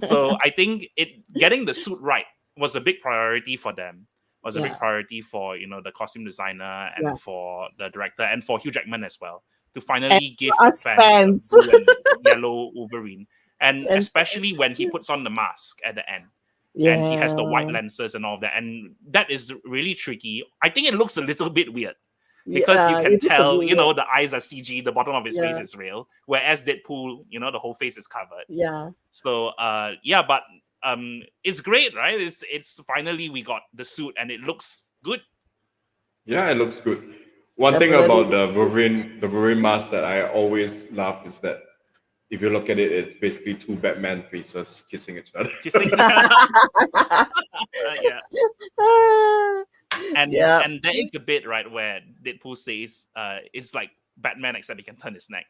So I think getting the suit right was a big priority for them. Was a big priority for the costume designer and for the director and for Hugh Jackman as well, to finally give fans a blue and yellow Wolverine. And especially when he puts on the mask at the end. Yeah. And he has the white lenses and all that. And that is really tricky. I think it looks a little bit weird. Because you can tell, the eyes are CG, the bottom of his face is real. Whereas Deadpool, the whole face is covered. Yeah. So, but it's great, right? It's finally we got the suit and it looks good. Yeah, it looks good. One thing about the Wolverine mask that I always laugh is that if you look at it, it's basically two Batman faces kissing each other. And there is the bit, right, where Deadpool says it's like Batman except he can turn his neck.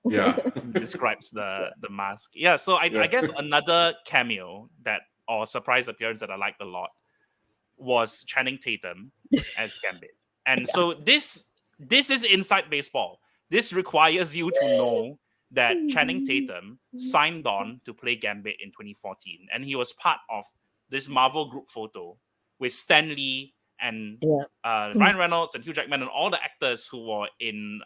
Yeah. Describes the mask. Yeah, so I guess another cameo or surprise appearance that I liked a lot was Channing Tatum as Gambit. And so this is inside baseball. This requires you to know that Channing Tatum signed on to play Gambit in 2014. And he was part of this Marvel group photo with Stan Lee and Ryan Reynolds and Hugh Jackman and all the actors who were in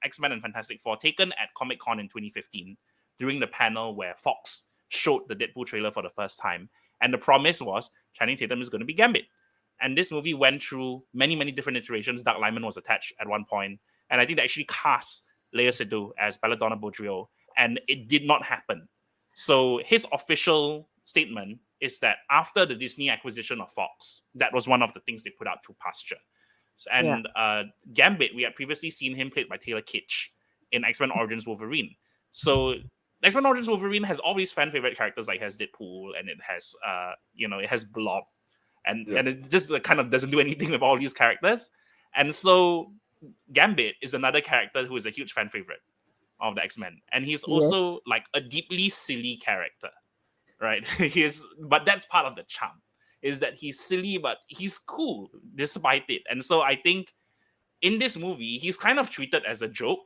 X-Men and Fantastic Four, taken at Comic-Con in 2015 during the panel where Fox showed the Deadpool trailer for the first time. And the promise was Channing Tatum is going to be Gambit. And this movie went through many, many different iterations. Doug Liman was attached at one point. And I think they actually cast Lea Seydoux as Belladonna Boudreaux. And it did not happen. So his official statement is that after the Disney acquisition of Fox, that was one of the things they put out to pasture. And Gambit, we had previously seen him played by Taylor Kitsch in X-Men Origins Wolverine. So X-Men Origins Wolverine has all these fan favorite characters, like it has Deadpool and it has it has Blob, and it just kind of doesn't do anything with all these characters. And so Gambit is another character who is a huge fan favorite of the X-Men, and he's also like a deeply silly character, right? But that's part of the charm, is that he's silly but he's cool despite it. And so I think in this movie he's kind of treated as a joke,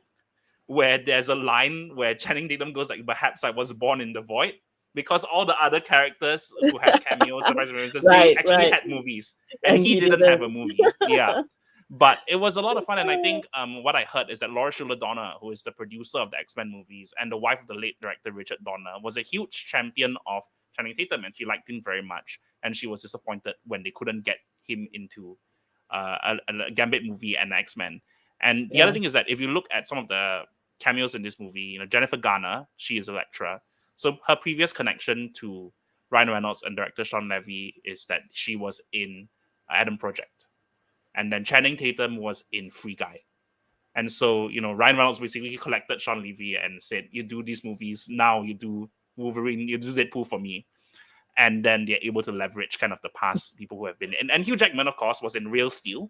where there's a line where Channing Tatum goes like, "Perhaps I was born in the void," because all the other characters who had cameos, surprise appearances, they actually had movies, and he didn't have a movie. Yeah. But it was a lot of fun, and I think what I heard is that Laura Schuler Donner, who is the producer of the X-Men movies and the wife of the late director Richard Donner, was a huge champion of Channing Tatum, and she liked him very much. And she was disappointed when they couldn't get him into a Gambit movie and X-Men. And the other thing is that if you look at some of the cameos in this movie, Jennifer Garner, she is Elektra. So her previous connection to Ryan Reynolds and director Sean Levy is that she was in Adam Project. And then Channing Tatum was in Free Guy. And so, Ryan Reynolds basically collected Sean Levy and said, you do these movies, now you do Wolverine, you do Deadpool for me. And then they're able to leverage kind of the past people who have been in. And Hugh Jackman, of course, was in Real Steel,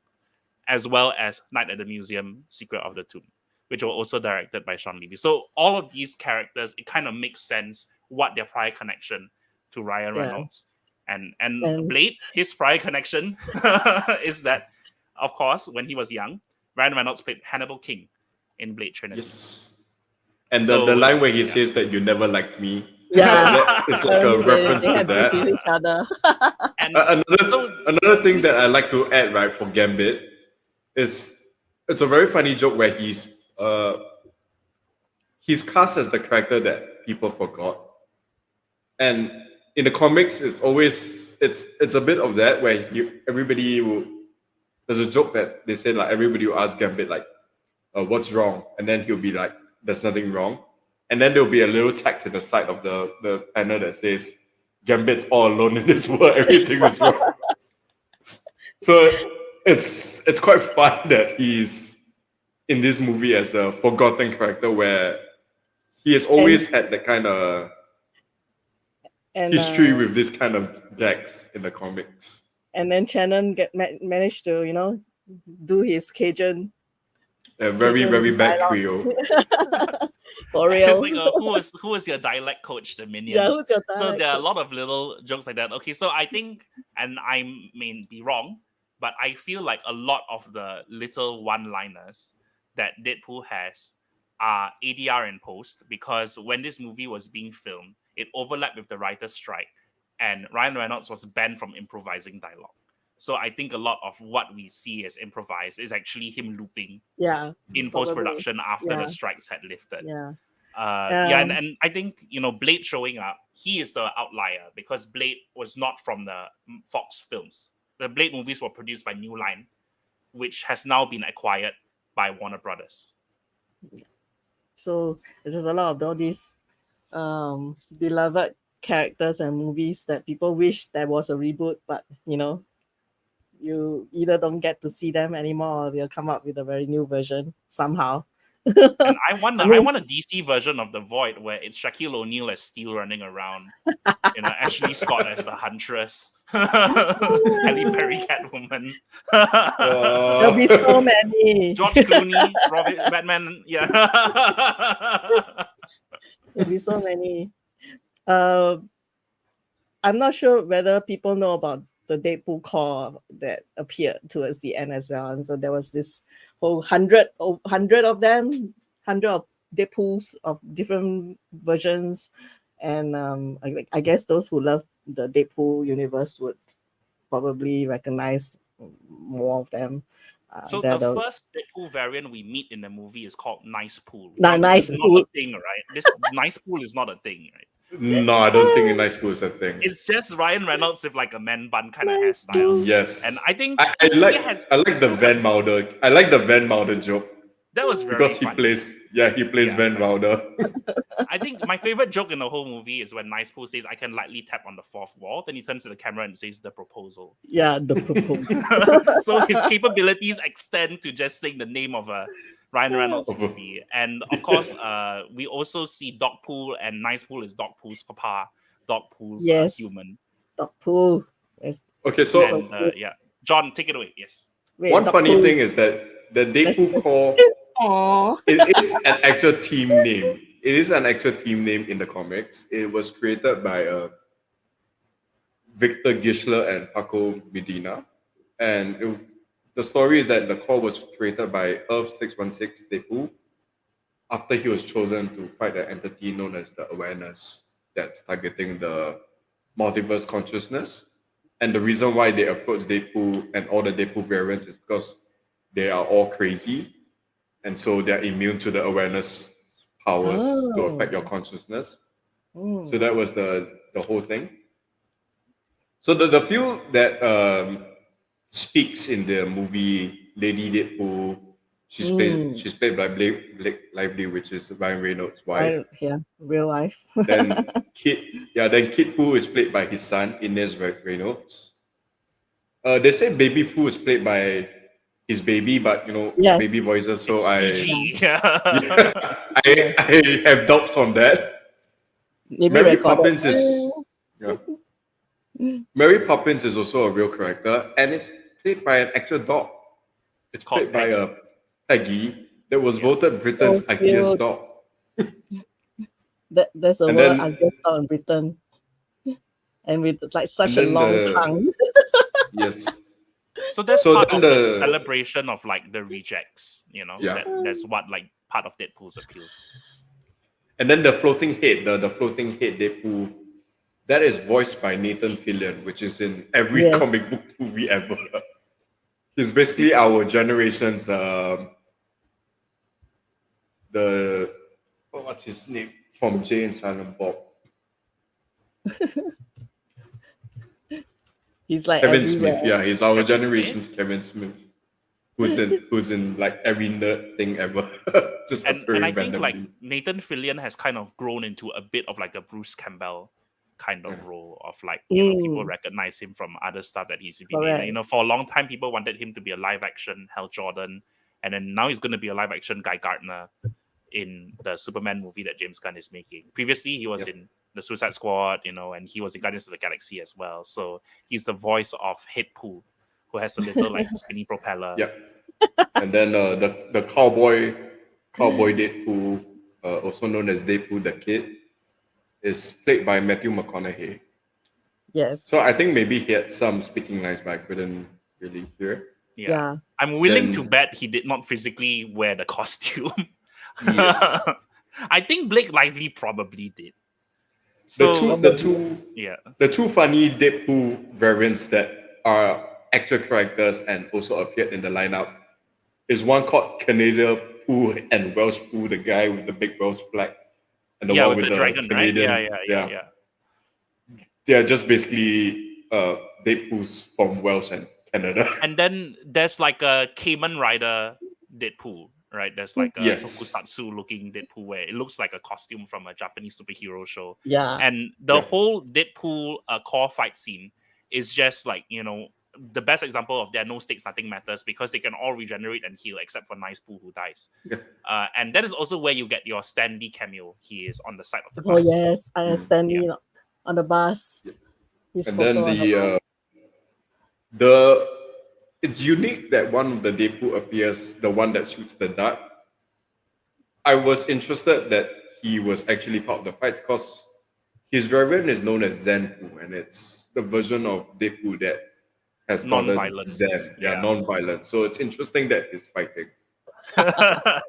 as well as Night at the Museum, Secret of the Tomb, which were also directed by Sean Levy. So all of these characters, it kind of makes sense what their prior connection to Ryan Reynolds. And Blade, his prior connection is that, of course, when he was young, Ryan Reynolds played Hannibal King in Blade Trinity. Yes. And the line where he says that you never liked me. Yeah. It's like a reference they to have beef with that. each other. And Another thing that I like to add, right, for Gambit is it's a very funny joke where he's cast as the character that people forgot. And in the comics, it's always it's a bit of that where there's a joke that they say like everybody will ask Gambit like, what's wrong? And then he'll be like, there's nothing wrong. And then there'll be a little text at the side of the panel that says, Gambit's all alone in this world, everything is wrong. So it's quite fun that he's in this movie as a forgotten character where he has always had the kind of history with this kind of gags in the comics. And then Shannon managed to, do his Cajun. Very, very bad dialogue. Creole. For real. It's like, who was your dialect coach, the Minions? Yeah, who's your So dialect there are a coach? lot of little jokes like that. Okay, so I think, and I may be wrong, but I feel like a lot of the little one-liners that Deadpool has are ADR in post, because when this movie was being filmed, it overlapped with the writer's strike, and Ryan Reynolds was banned from improvising dialogue. So I think a lot of what we see as improvised is actually him looping in post-production after the strikes had lifted. And I think, Blade showing up, he is the outlier because Blade was not from the Fox films. The Blade movies were produced by New Line, which has now been acquired by Warner Brothers. So there's a lot of all these beloved characters and movies that people wish there was a reboot, but you either don't get to see them anymore or they'll come up with a very new version somehow. And I want a DC version of The Void where it's Shaquille O'Neal as Steel running around, Ashley Scott as the Huntress, Halle Berry Catwoman. There'll be so many. George Clooney, Robin, Batman, There'll be so many. I'm not sure whether people know about the Deadpool core that appeared towards the end as well. And so there was this whole 100 of them, 100 of Deadpools of different versions. And I guess those who love the Deadpool universe would probably recognize more of them. So the first Deadpool variant we meet in the movie is called Nice Pool. Nice Pool. Not a thing, right? This Nice Pool is not a thing, right? No, I don't think a Nice Pool is a thing. It's just Ryan Reynolds with like a man bun kind of hairstyle. Yes. And I think I like the Van Wilder. I like the Van Wilder joke. That was very because funny. he plays Van Wilder. I think my favorite joke in the whole movie is when Nice Pool says, I can lightly tap on the fourth wall. Then he turns to the camera and says, the proposal. Yeah, the proposal. So his capabilities extend to just saying the name of a Ryan Reynolds movie. And of course, we also see Dogpool, and Nice Pool is Dogpool's papa. Dogpool's human. Dogpool. Yes. Okay, so... And, John, take it away. Yes. Wait, one funny thing is that the Deadpool core... It is an actual team name. It is an actual team name in the comics. It was created by Victor Gischler and Paco Medina. And the story is that the core was created by Earth 616 Deadpool after he was chosen to fight an entity known as the Awareness that's targeting the multiverse consciousness. And the reason why they approached Deadpool and all the Deadpool variants is because they are all crazy. And so they're immune to the awareness powers to affect your consciousness. So that was the whole thing. So the feel that speaks in the movie Lady Deadpool, she's played by Blake Lively, which is Ryan Reynolds' wife. Real life. Then Kid Pooh is played by his son, Inez Reynolds. They say Baby Pooh is played by his baby, but Yes. baby voices. So It's CG. I have doubts on that. Maybe Mary recorded. Poppins is Mary Poppins is also a real character, and it's played by an actual dog. It's Called played by a Peggy that was voted Britain's So ugliest cute. dog. There's a And word then- ugliest dog in Britain. And with like such And a then long the- tongue. Yes. So that's So part then of the the- celebration of like the rejects, Yeah. That's what like part of Deadpool's appeal. And then the floating head, the floating head Deadpool, that is voiced by Nathan Fillion, which is in every Yes. comic book movie ever. He's basically our generation's what's his name from Jay and Silent Bob. He's like Kevin everywhere. Smith, yeah, he's our Kevin generation's Kevin Smith, who's in like every nerd thing ever, just And appearing I think like randomly. Nathan Fillion has kind of grown into a bit of like a Bruce Campbell kind of Yeah. role of like Mm. people recognize him from other stuff that he's been Correct. in. For a long time people wanted him to be a live action Hal Jordan, and then now he's going to be a live action Guy Gardner in the Superman movie that James Gunn is making. Previously he was in the Suicide Squad, and he was in Guardians of the Galaxy as well. So he's the voice of Headpool, who has a little like spinny propeller. Yeah. And then the cowboy Deadpool, also known as Deadpool the Kid, is played by Matthew McConaughey. Yes. So I think maybe he had some speaking lines, but I couldn't really hear. Yeah. I'm willing to Then- bet he did not physically wear the costume. Yes. I think Blake Lively probably did. The So the two funny Deadpool variants that are actual characters and also appeared in the lineup is one called Canadian Pooh and Welsh Pooh, the guy with the big Welsh flag, and the one with with the the dragon, Canadian. right? Yeah. They're just basically Deadpools from Welsh and Canada. And then there's like a Cayman Rider Deadpool, right? There's like a Yes. tokusatsu looking Deadpool where it looks like a costume from a Japanese superhero show. Yeah. And the Yeah. whole Deadpool core fight scene is just like, the best example of there are no stakes, nothing matters, because they can all regenerate and heal except for Nice Pooh who dies. Yeah. And that is also where you get your Stan Lee cameo. He is on the side of the Oh bus. yes, I understand you on the bus. His And photo then on the the it's unique that one of the Deadpool appears, the one that shoots the dart. I was interested that he was actually part of the fight because his variant is known as Zen Pooh, and it's the version of Deadpool that has gotten Non-violent. Zen, Yeah. non-violent. So it's interesting that he's fighting. Yeah.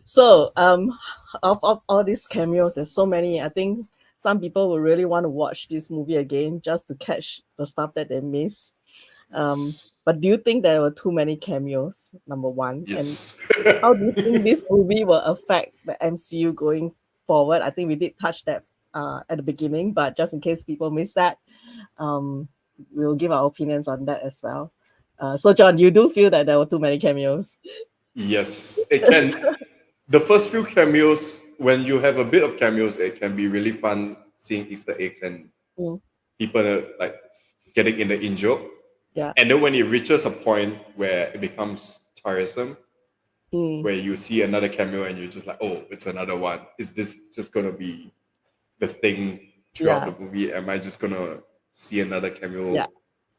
So, of all these cameos, there's so many. I think some people will really want to watch this movie again just to catch the stuff that they miss. But do you think there were too many cameos? Number one, Yes. and how do you think this movie will affect the MCU going forward? I think we did touch that at the beginning, but just in case people miss that, we'll give our opinions on that as well. So, John, you do feel that there were too many cameos? Yes, it can. The first few cameos, when you have a bit of cameos, it can be really fun seeing Easter eggs and people like getting in the in joke. Yeah. And then when it reaches a point where it becomes tiresome, where you see another cameo and you're just like, oh, it's another one. Is this just gonna be the thing throughout the movie? Am I just gonna see another cameo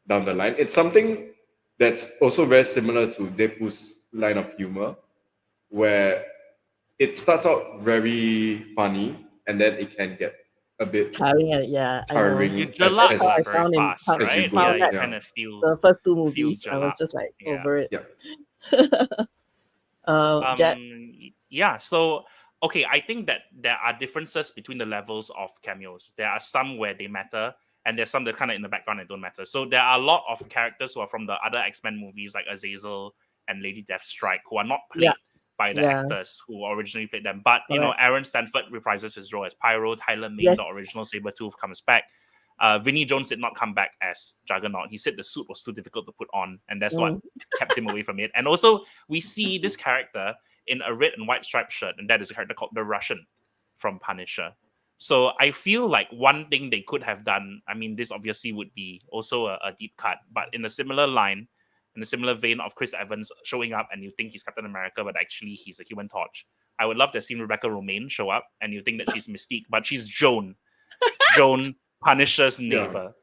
down the line? It's something that's also very similar to Deadpool's line of humor, where it starts out very funny and then it can get a bit Tiring, I know. tiring You as- gel up as- I very found in fast, Pulp- right? go, Yeah, you yeah. kind of feel. The first two Feel movies, I was jalap. just like Yeah. over it. Yeah. Jedd? Yeah, so okay, I think that there are differences between the levels of cameos. There are some where they matter, and there's some that kind of in the background that don't matter. So there are a lot of characters who are from the other X-Men movies, like Azazel and Lady Deathstrike, who are not played by the actors who originally played them. But Aaron Stanford reprises his role as Pyro. Tyler Mane, the original Sabretooth, comes back. Vinnie Jones did not come back as Juggernaut. He said the suit was too difficult to put on, and that's what kept him away from it. And also, we see this character in a red and white striped shirt, and that is a character called the Russian from Punisher. So I feel like one thing they could have done, I mean, this obviously would be also a deep cut, but in a similar line, in a similar vein of Chris Evans showing up and you think he's Captain America, but actually he's a Human Torch. I would love to have seen Rebecca Romijn show up and you think that she's Mystique, but she's Joan. Joan, Punisher's neighbor.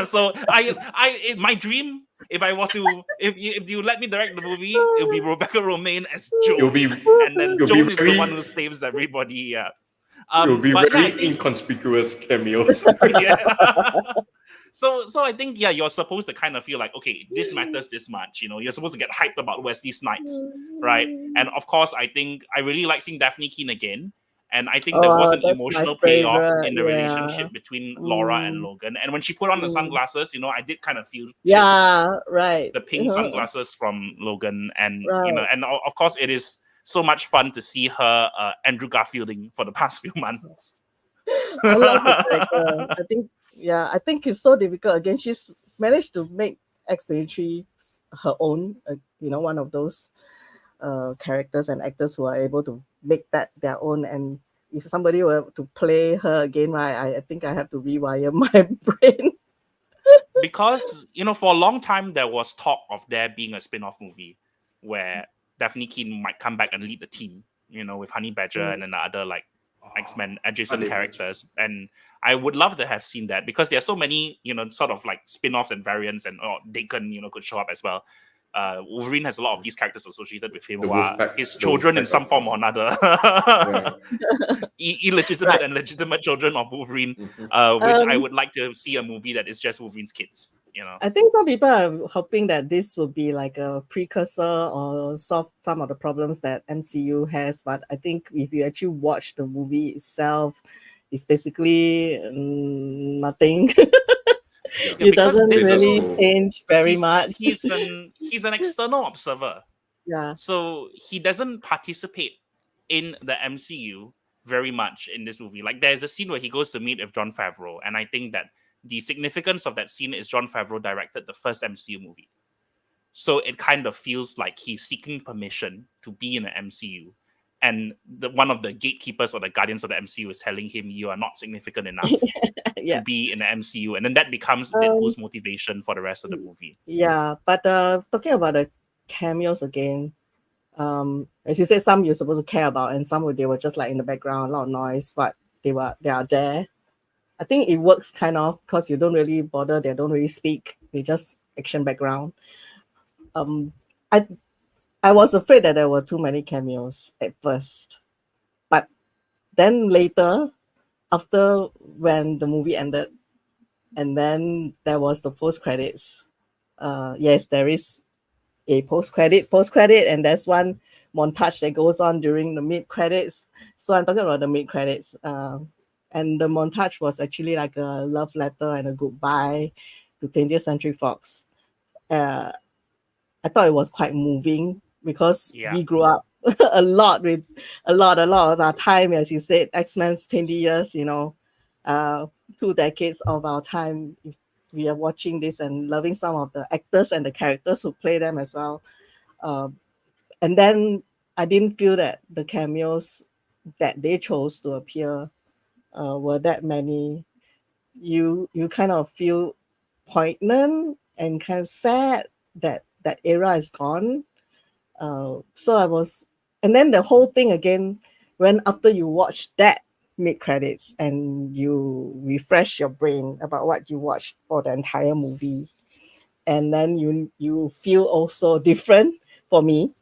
So my dream, if you let me direct the movie, it'll be Rebecca Romijn as Joan, and then Joan is the one who saves everybody. Yeah. It will be but very yeah, I think- inconspicuous cameos. yeah. So I think you're supposed to kind of feel like, okay, this matters this much. You're supposed to get hyped about Wesley Snipes, right? And of course, I think I really like seeing Daphne Keane again. And I think there was an that's emotional my payoff favorite, in the yeah. relationship between Laura and Logan. And when she put on the sunglasses, I did kind of feel Yeah, right. the pink sunglasses from Logan. And Right. and of course it is so much fun to see her Andrew Garfielding for the past few months. I love her character. I think it's so difficult. Again, she's managed to make X-23 her own, one of those characters and actors who are able to make that their own. And if somebody were to play her again, right, I think I have to rewire my brain. Because, for a long time, there was talk of there being a spin-off movie where Daphne Keane might come back and lead the team, with Honey Badger and then the other, X-Men adjacent characters. And I would love to have seen that because there are so many, sort of spin-offs and variants, and Deacon, could show up as well. Wolverine has a lot of these characters associated with him, his children in some form or another. Illegitimate and legitimate children of Wolverine, which I would like to see a movie that is just Wolverine's kids. I think some people are hoping that this will be like a precursor or solve some of the problems that MCU has. But I think if you actually watch the movie itself, it's basically nothing. It doesn't really change very much. He's an external observer. Yeah. So he doesn't participate in the MCU very much in this movie. There's a scene where he goes to meet with Jon Favreau, and I think that the significance of that scene is Jon Favreau directed the first MCU movie. So it kind of feels like he's seeking permission to be in the MCU. And one of the gatekeepers or the guardians of the MCU is telling him, you are not significant enough to be in the MCU. And then that becomes Deadpool's motivation for the rest of the movie. Yeah, but talking about the cameos again, as you said, some you're supposed to care about, and some they were just in the background, a lot of noise, but they are there. I think it works kind of because you don't really bother, they don't really speak, they just action background. I was afraid that there were too many cameos at first, but then later, after when the movie ended, and then there was the post credits. Yes, there is a post credit, and there's one montage that goes on during the mid credits. So I'm talking about the mid credits. And the montage was actually like a love letter and a goodbye to 20th Century Fox. I thought it was quite moving because we grew up a lot with a lot of our time, as you said, X-Men's 20 years, 2 decades of our time. If we are watching this and loving some of the actors and the characters who play them as well. And then I didn't feel that the cameos that they chose to appear were that many. You kind of feel poignant and kind of sad that that era is gone. So I was, and then the whole thing again, when after you watch that mid credits and you refresh your brain about what you watched for the entire movie, and then you feel also different for me,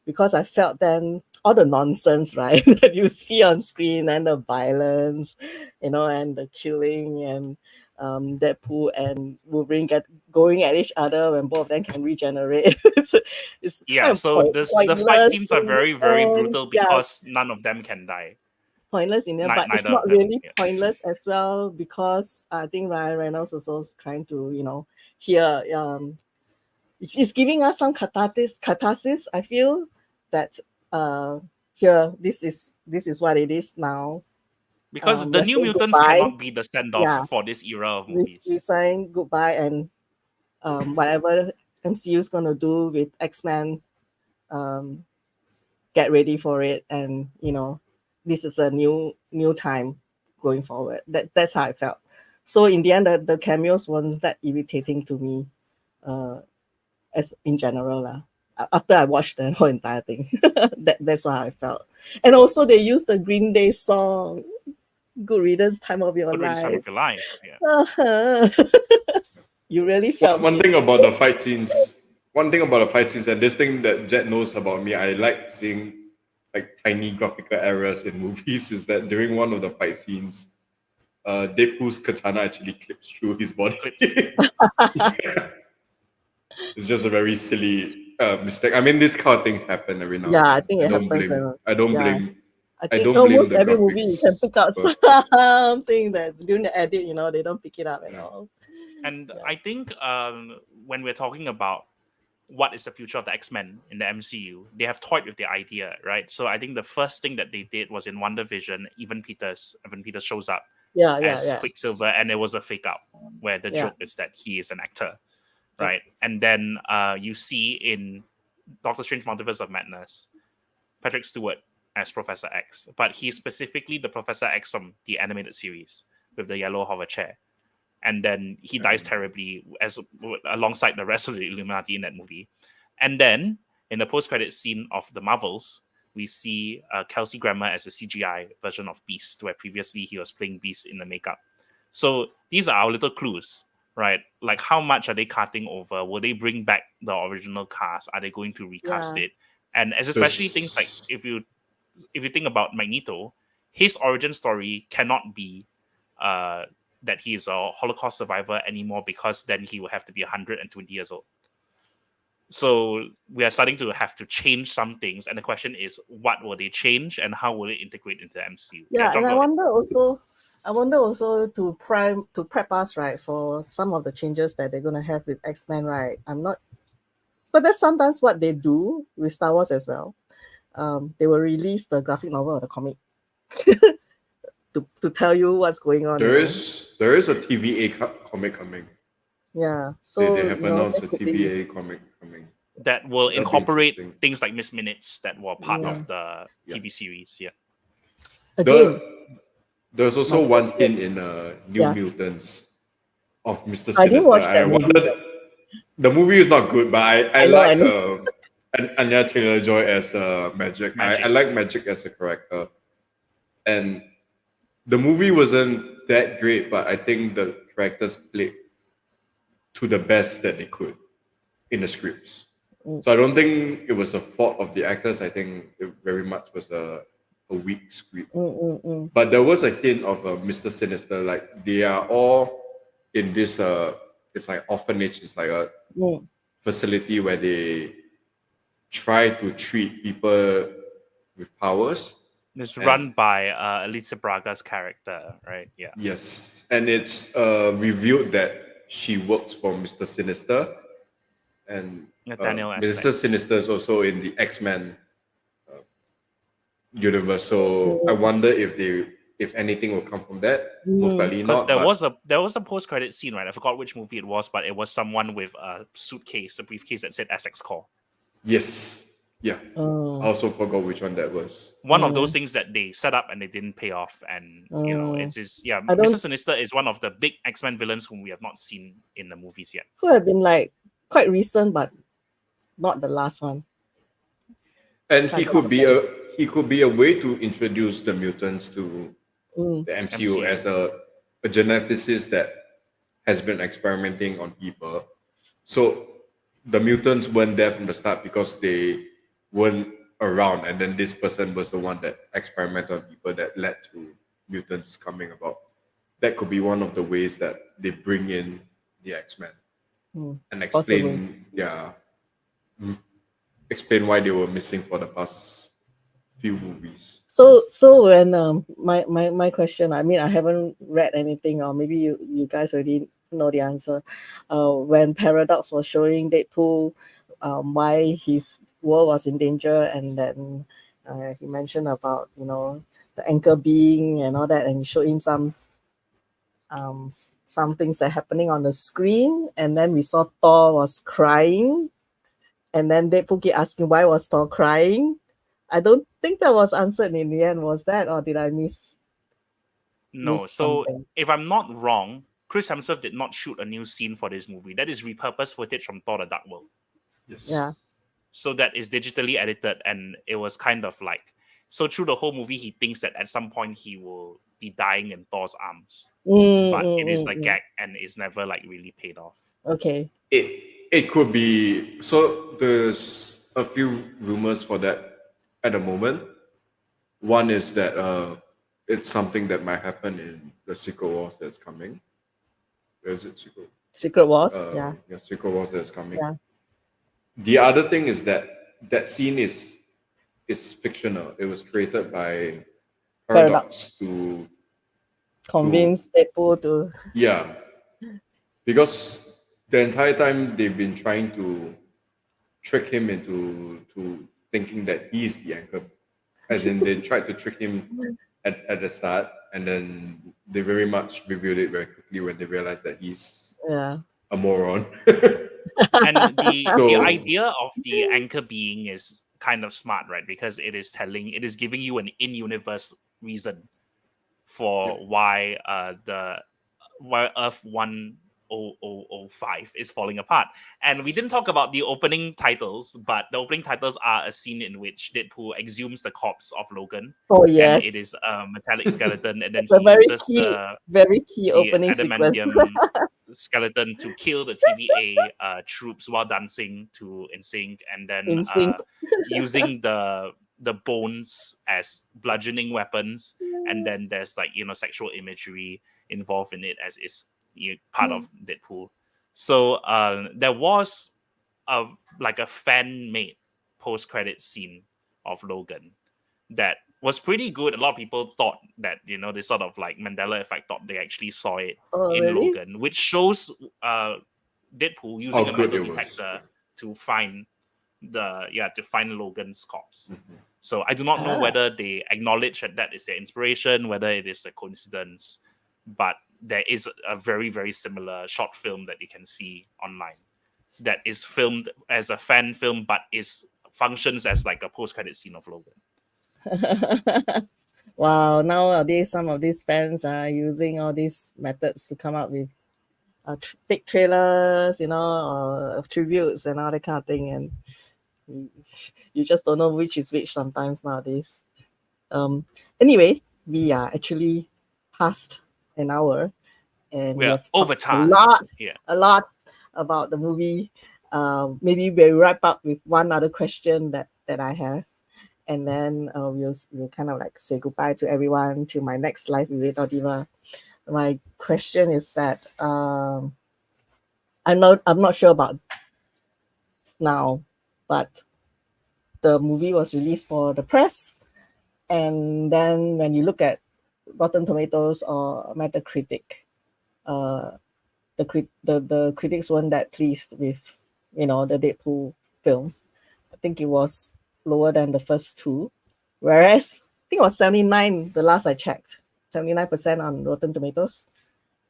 because I felt then all the nonsense, right, that you see on screen, and the violence, and the killing, and Deadpool and Wolverine going at each other when both of them can regenerate. it's yeah, so the fight scenes are very, very brutal because none of them can die. Pointless in there, but it's not really pointless as well, because I think Ryan Reynolds also trying to, here, it's giving us some catharsis. I feel that here, this is what it is now. Because the New Mutants cannot be the standoff for this era of movies. We saying goodbye, and whatever MCU is going to do with X-Men, get ready for it. And, this is a new time going forward. That's how I felt. So in the end, the cameos wasn't that irritating to me. as in general lah. After I watched the whole entire thing, that's what I felt. And also they used the Green Day song, "Good Riddance, Time of Your Good riddance time Life." of your life. Yeah. You really felt One it. thing about the fight scenes, and this thing that Jedd knows about me, I like seeing like tiny graphical errors in movies, is that during one of the fight scenes, Deadpool's katana actually clips through his body. Clips. It's just a very silly mistake. I mean, these kind of things happen every now Yeah, I and then. think it don't happens. blame. I don't Yeah. blame. I I think don't blame almost the every movie you can graphics pick up person. something that during the edit, they don't pick it up at all. And Yeah. I think when we're talking about what is the future of the X-Men in the MCU, they have toyed with the idea, right? So I think the first thing that they did was in WandaVision, Evan Peters shows up Yeah, as yeah. Quicksilver, and it was a fake out where the Yeah. joke is that he is an actor, Yeah. right? And then you see in Doctor Strange Multiverse of Madness, Patrick Stewart as Professor X, but he's specifically the Professor X from the animated series with the yellow hover chair. And then he dies terribly alongside the rest of the Illuminati in that movie. And then in the post-credit scene of the Marvels, we see Kelsey Grammer as a CGI version of Beast, where previously he was playing Beast in the makeup. So these are our little clues, right? Like, how much are they cutting over? Will they bring back the original cast? Are they going to recast Yeah. it? And especially things like if you think about Magneto, his origin story cannot be that he is a Holocaust survivor anymore, because then he will have to be 120 years old. So we are starting to have to change some things, and the question is, what will they change, and how will it integrate into the MCU? Yeah, John, and go ahead. I wonder also to prep us, right, for some of the changes that they're gonna have with X-Men, right? But that's sometimes what they do with Star Wars as well. They will release the graphic novel or the comic to tell you what's going on. There is a TVA comic coming. Yeah. So They have announced a that could be- TVA comic coming. That will That'll be incorporate interesting. things like Miss Minutes that were part Yeah. of the Yeah. TV series. Yeah. again. There's also my one question- hint in New Yeah. Mutants of Mr. I didn't Sinister. watch that I wondered. The movie is not good, but I know, I like know. Anya Taylor-Joy as Magic. Magic. I like Magic as a character, and the movie wasn't that great, but I think the characters played to the best that they could in the scripts. So I don't think it was a fault of the actors. I think it very much was a weak script. But there was a hint of Mr. Sinister. Like, they are all in this it's like orphanage. It's like a facility where they try to treat people with powers. It's run by Elisa Braga's character, right? Yeah. Yes, and it's revealed that she works for Mr. Sinister, and Nathaniel Mr. Essex. Sinister is also in the X-Men universe. So I wonder if anything will come from that. Most likely Because not. there was a post credit scene, right? I forgot which movie it was, but it was someone with a suitcase, a briefcase that said Essex Core. Yes, yeah. I also forgot which one that was. One of those things that they set up and they didn't pay off, and it's Mr. Sinister is one of the big X-Men villains whom we have not seen in the movies yet. So have been like quite recent, but not the last one. And he could be a way to introduce the mutants to the MCU as a geneticist that has been experimenting on people. So the mutants weren't there from the start because they weren't around, and then this person was the one that experimented on people that led to mutants coming about. That could be one of the ways that they bring in the X-Men and explain explain why they were missing for the past few movies. So when my question, I mean, I haven't read anything, or maybe you guys already know the answer. When Paradox was showing Deadpool why his world was in danger, and then he mentioned about the anchor being and all that, and he showed him some things that are happening on the screen, and then we saw Thor was crying, and then Deadpool keep asking why was Thor crying. I don't think that was answered in the end. Was that, or did I miss? No. So if I'm not wrong, Chris Hemsworth did not shoot a new scene for this movie. That is repurposed footage from Thor: The Dark World. Yes. Yeah. So that is digitally edited, and it was kind of like, so through the whole movie he thinks that at some point he will be dying in Thor's arms, but it is like gag and it's never like really paid off. Okay. It could be. So there's a few rumors for that at the moment. One is that it's something that might happen in the Secret Wars that's coming. Is it Secret? Secret Wars. Yeah. Yeah, Secret Wars that's coming. Yeah. The other thing is that that scene is fictional. It was created by Paradox to Convince Deadpool to. yeah, because the entire time they've been trying to trick him into thinking that he's the anchor, as in they tried to trick him at the start, and then they very much revealed it very quickly when they realized that he's Yeah. a moron. And the So- idea of the anchor being is kind of smart, right? Because it is giving you an in-universe reason for why Earth 1005 is falling apart. And we didn't talk about the opening titles, but the opening titles are a scene in which Deadpool exhumes the corpse of Logan. Oh yes. And it is a metallic skeleton, and then It's a he very uses key, very key the opening sequence. adamantium skeleton to kill the TVA troops while dancing to In Sync, and then In Sync. using the bones as bludgeoning weapons, and then there's like sexual imagery involved in it as is part of Deadpool. So there was a fan made post credit scene of Logan that was pretty good. A lot of people thought that this sort of like Mandela effect, thought they actually saw it in really? Logan, which shows Deadpool using How a good metal it was. detector to find Logan's corpse. So I do not know whether they acknowledge that is their inspiration, whether it is a coincidence, but there is a very, very similar short film that you can see online that is filmed as a fan film, but functions as like a post-credit scene of Logan. Wow, nowadays some of these fans are using all these methods to come up with fake trailers, or tributes and all that kind of thing, and you just don't know which is which sometimes nowadays. Anyway, we are actually past an hour, and We are have over talked time. a lot about the movie. Maybe we'll wrap up with one other question that I have, and then we'll kind of like say goodbye to everyone till my next live with Red Dot Diva. My question is that I'm not sure about now, but the movie was released for the press, and then when you look at Rotten Tomatoes or Metacritic, the critics weren't that pleased with the Deadpool film. I think it was lower than the first two, whereas I think it was 79 the last I checked, 79% on Rotten Tomatoes,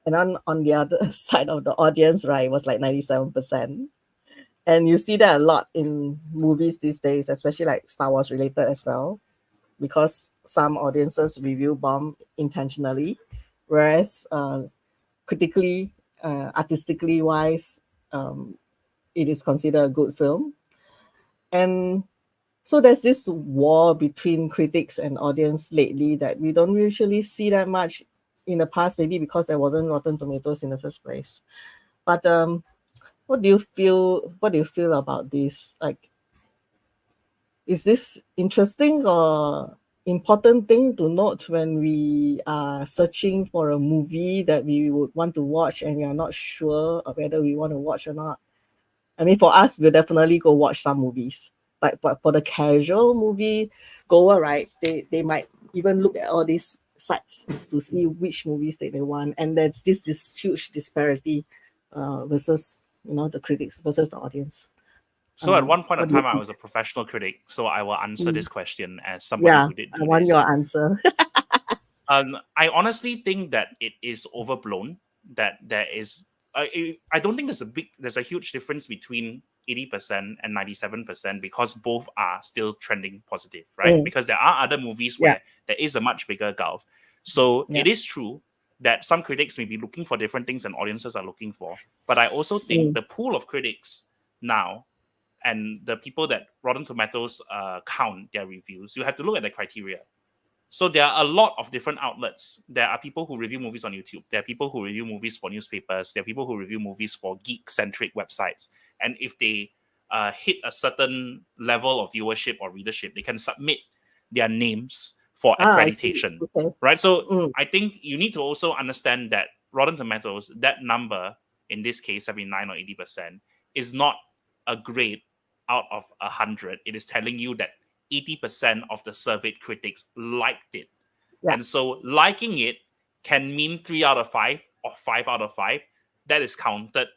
and on the other side of the audience, right, it was like 97%. And you see that a lot in movies these days, especially like Star Wars related as well, because some audiences review bomb intentionally, whereas critically, artistically wise, it is considered a good film. And so there's this war between critics and audience lately that we don't usually see that much in the past, maybe because there wasn't Rotten Tomatoes in the first place. But what do you feel about this? Like, is this interesting or important thing to note when we are searching for a movie that we would want to watch and we are not sure of whether we want to watch or not? I mean, for us, we'll definitely go watch some movies. But for the casual movie goer, right, they might even look at all these sites to see which movies they want. And there's this huge disparity versus, the critics versus the audience. So at one point what of do you time, I think? was a professional critic, so I will answer this question as somebody who did I do want this. your answer. I honestly think that it is overblown. That there is, I don't think there's a huge difference between 80% and 97% because both are still trending positive, right? Because there are other movies where there is a much bigger gulf. So it is true that some critics may be looking for different things and audiences are looking for. But I also think the pool of critics now and the people that Rotten Tomatoes count their reviews, you have to look at the criteria. So there are a lot of different outlets. There are people who review movies on YouTube. There are people who review movies for newspapers. There are people who review movies for geek-centric websites. And if they hit a certain level of viewership or readership, they can submit their names for accreditation, right? So I think you need to also understand that Rotten Tomatoes, that number, in this case, 79 or 80%, is not a grade out of 100. It is telling you that 80% of the surveyed critics liked it. Yeah. And so liking it can mean 3 out of 5 or 5 out of 5. That is counted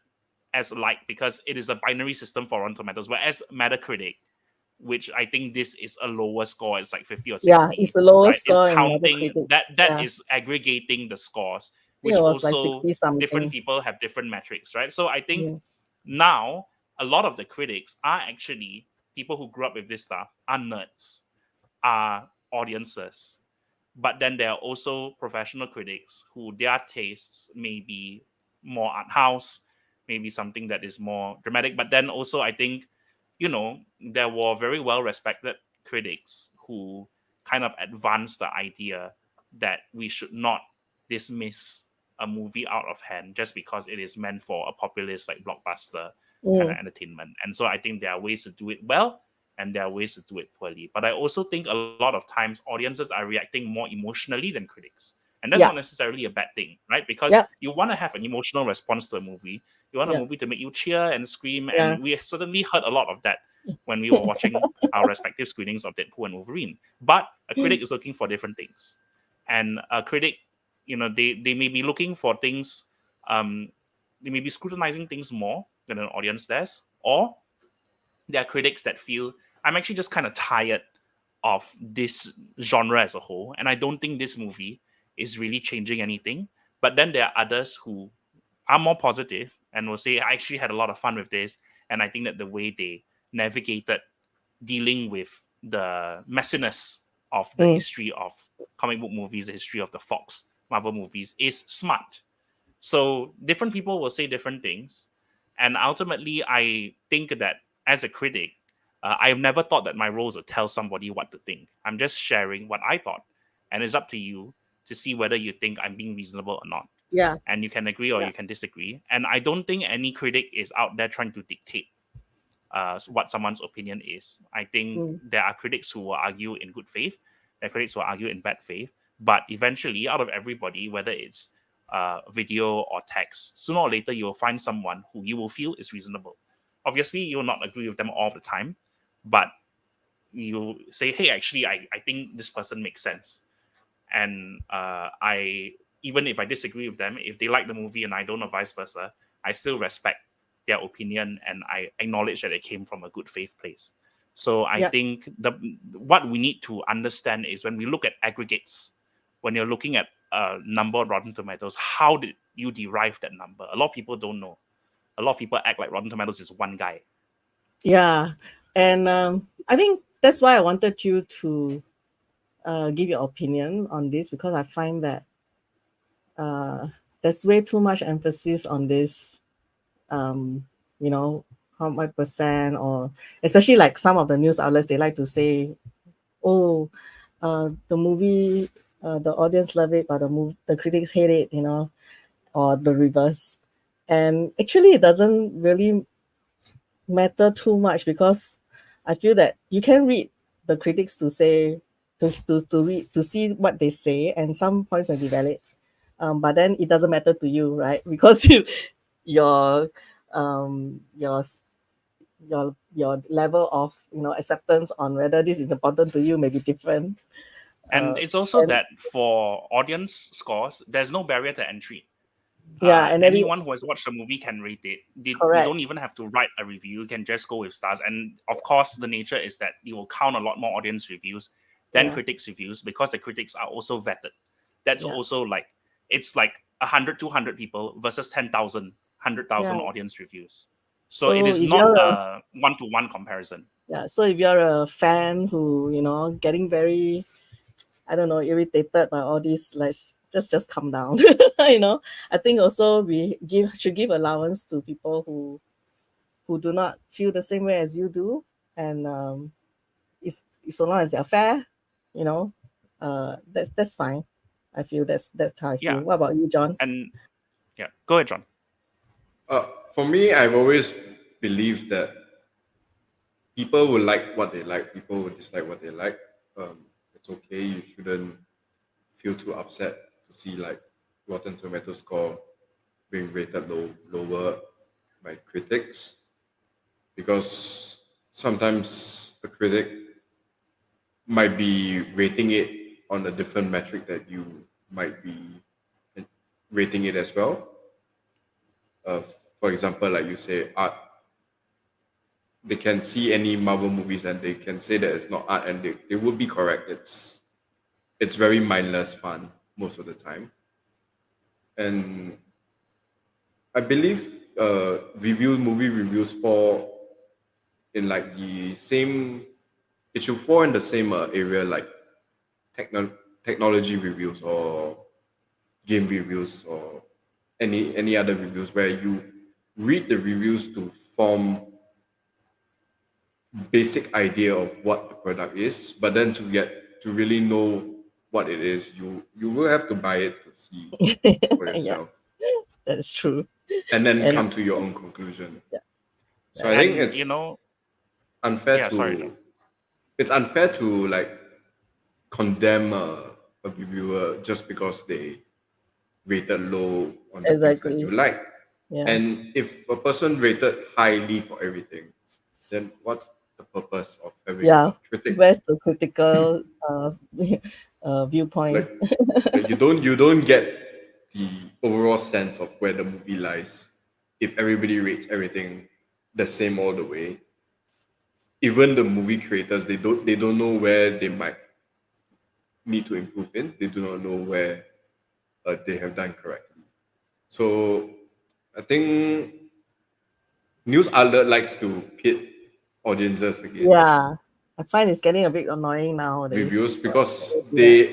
as like, because it is a binary system for Rotten Tomatoes. Whereas Metacritic, which I think this is a lower score, it's like 50 or 60. Yeah, it's the lowest right? score It's in counting Metacritic. that is aggregating the scores, which it was also like 60 something. different people have different metrics, right? So I think now a lot of the critics are actually people who grew up with this stuff, are nerds, are audiences. But then there are also professional critics who their tastes may be more art house, maybe something that is more dramatic. But then also I think, there were very well respected critics who kind of advanced the idea that we should not dismiss a movie out of hand just because it is meant for a populist like blockbuster kind of entertainment. And so I think there are ways to do it well and there are ways to do it poorly. But I also think a lot of times audiences are reacting more emotionally than critics. And that's not necessarily a bad thing, right? Because you want to have an emotional response to a movie. You want a movie to make you cheer and scream. And we certainly heard a lot of that when we were watching our respective screenings of Deadpool and Wolverine. But a critic is looking for different things. And a critic, they may be looking for things, they may be scrutinizing things more than an audience does. Or there are critics that feel, I'm actually just kind of tired of this genre as a whole. And I don't think this movie is really changing anything. But then there are others who are more positive and will say, I actually had a lot of fun with this. And I think that the way they navigated dealing with the messiness of the history of comic book movies, the history of the Fox Marvel movies is smart. So different people will say different things. And ultimately, I think that as a critic, I've never thought that my role is to tell somebody what to think. I'm just sharing what I thought. And it's up to you to see whether you think I'm being reasonable or not. Yeah. And you can agree or you can disagree. And I don't think any critic is out there trying to dictate what someone's opinion is. I think there are critics who will argue in good faith. There are critics who will argue in bad faith. But eventually, out of everybody, whether it's video or text, sooner or later, you will find someone who you will feel is reasonable. Obviously, you will not agree with them all the time. But you say, hey, actually, I think this person makes sense. And even if I disagree with them, if they like the movie and I don't, or vice versa, I still respect their opinion and I acknowledge that it came from a good faith place. So I think what we need to understand is when we look at aggregates, when you're looking at a number of Rotten Tomatoes, how did you derive that number? A lot of people don't know. A lot of people act like Rotten Tomatoes is one guy. Yeah. And I think that's why I wanted you to give your opinion on this, because I find that there's way too much emphasis on this, how much percent, or especially like some of the news outlets, they like to say, oh, the movie, the audience love it, but the critics hate it, or the reverse. And actually, it doesn't really matter too much, because I feel that you can read the critics to say, to read, to see what they say, and some points may be valid, but then it doesn't matter to you, right? Because your level of acceptance on whether this is important to you may be different. And it's also that for audience scores, there's no barrier to entry. Yeah, and anyone who has watched the movie can rate it. You don't even have to write a review. You can just go with stars. And of course, the nature is that you will count a lot more audience reviews than critics reviews, because the critics are also vetted. That's also like, it's like 100, 200 people versus 10,000, 100,000 audience reviews. So it is not a one-to-one comparison. Yeah. So if you're a fan who, getting very, I don't know, irritated by all this, like, just calm down. I think also we should give allowance to people who who do not feel the same way as you do, and it's so long as they're fair, you know, that's fine. I feel that's how I feel. Yeah. What about you, John? And yeah, go ahead, John. For me, I've always believed that people will like what they like, people will dislike what they like. It's okay. You shouldn't feel too upset to see like Rotten Tomato score being rated lower by critics, because sometimes a critic might be rating it on a different metric that you might be rating it as well. For example, like you say, art. They can see any Marvel movies and they can say that it's not art, and they would be correct. It's very mindless fun most of the time. And I believe movie reviews fall in like the same, it should fall in the same area like technology reviews or game reviews or any other reviews, where you read the reviews to form basic idea of what the product is, but then to really know what it is, you will have to buy it to see for Yeah, yourself, that is true. and then And come to your own conclusion. Yeah. So I think And it's you know, unfair yeah, to sorry, John. it's unfair to like condemn a reviewer just because they rated low on the things that Exactly. you like. Yeah. And if a person rated highly for everything, then what's the purpose of having Yeah. a critic? Where's the critical viewpoint? Like you don't get the overall sense of where the movie lies if everybody rates everything the same all the way. Even the movie creators, they don't know where they might need to improve in. They do not know where they have done correctly. So I think news outlet likes to pit audiences against Yeah. I find it's getting a bit annoying nowadays. reviews because Yeah.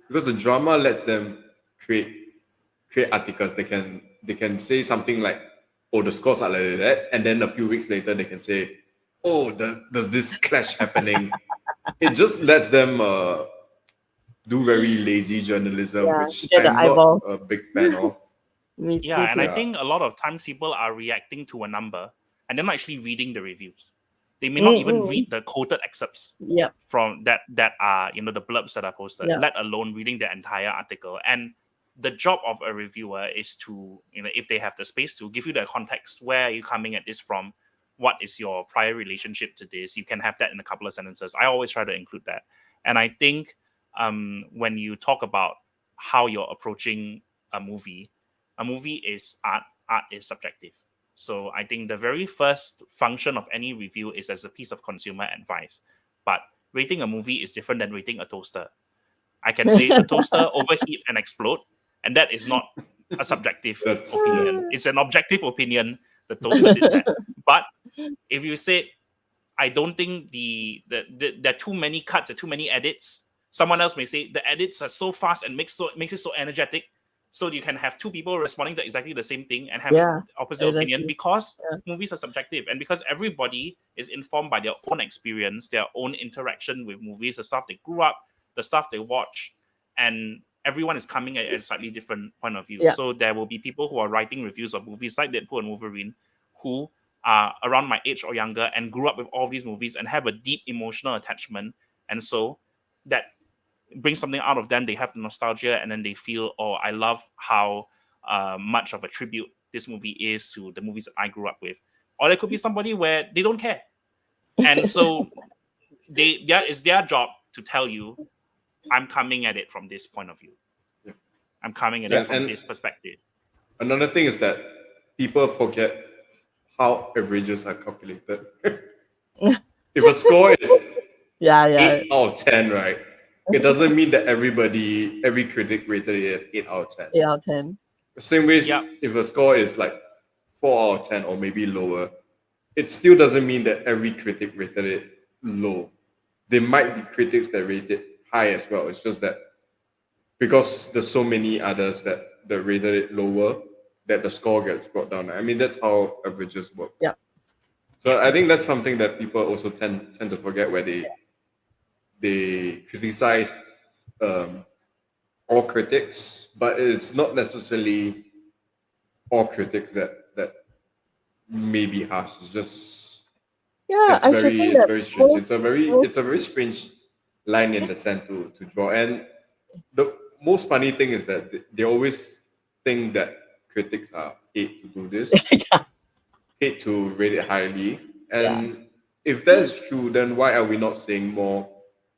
because the drama lets them create articles. They can say something like, "Oh, the scores are like that," and then a few weeks later they can say, "Oh, there's this clash happening." It just lets them do very lazy journalism, Yeah, which get the I'm not eyeballs. a big fan of. Me Yeah, and too. I Yeah. think a lot of times people are reacting to a number and they're not actually reading the reviews. They may not even read the quoted excerpts Yep. from that are the blurbs that are posted, Yeah. let alone reading the entire article. And the job of a reviewer is to, if they have the space, to give you the context. Where are you coming at this from? What is your prior relationship to this? You can have that in a couple of sentences. I always try to include that. And I think when you talk about how you're approaching a movie is art. Art is subjective. So I think the very first function of any review is as a piece of consumer advice. But rating a movie is different than rating a toaster. I can say the toaster overheat and explode, and that is not a subjective That's- opinion. It's an objective opinion. The toaster did that. But if you say, I don't think there are too many cuts, there are too many edits. Someone else may say the edits are so fast and makes it so energetic. So you can have two people responding to exactly the same thing and have opposite opinion, because movies are subjective, and because everybody is informed by their own experience, their own interaction with movies, the stuff they grew up, the stuff they watch, and everyone is coming at a slightly different point of view. Yeah. So there will be people who are writing reviews of movies like Deadpool and Wolverine who are around my age or younger and grew up with all these movies and have a deep emotional attachment, and so that brings something out of them. They have the nostalgia, and then they feel, oh, I love how much of a tribute this movie is to the movies that I grew up with. Or there could be somebody where they don't care, and so it's their job to tell you, I'm coming at it from this point of view. Yeah. I'm coming at it from this perspective. Another thing is that people forget how averages are calculated. If a score is 8 out of 10, right? It doesn't mean that every critic rated it 8 out of 10. 8 out of 10. The same way, if a score is like 4 out of 10 or maybe lower, it still doesn't mean that every critic rated it low. There might be critics that rate it high as well. It's just that because there's so many others that rated it lower, that the score gets brought down. I mean, that's how averages work. Yeah. So I think that's something that people also tend to forget, where they criticize all critics, but it's not necessarily all critics that may be harsh. It's just Yeah, I should think it's that very strange. It's most a very strange line in the sand to draw. And the most funny thing is that they always think that critics are paid to do this, yeah, paid to rate it highly. yeah, And if that is true, then why are we not seeing more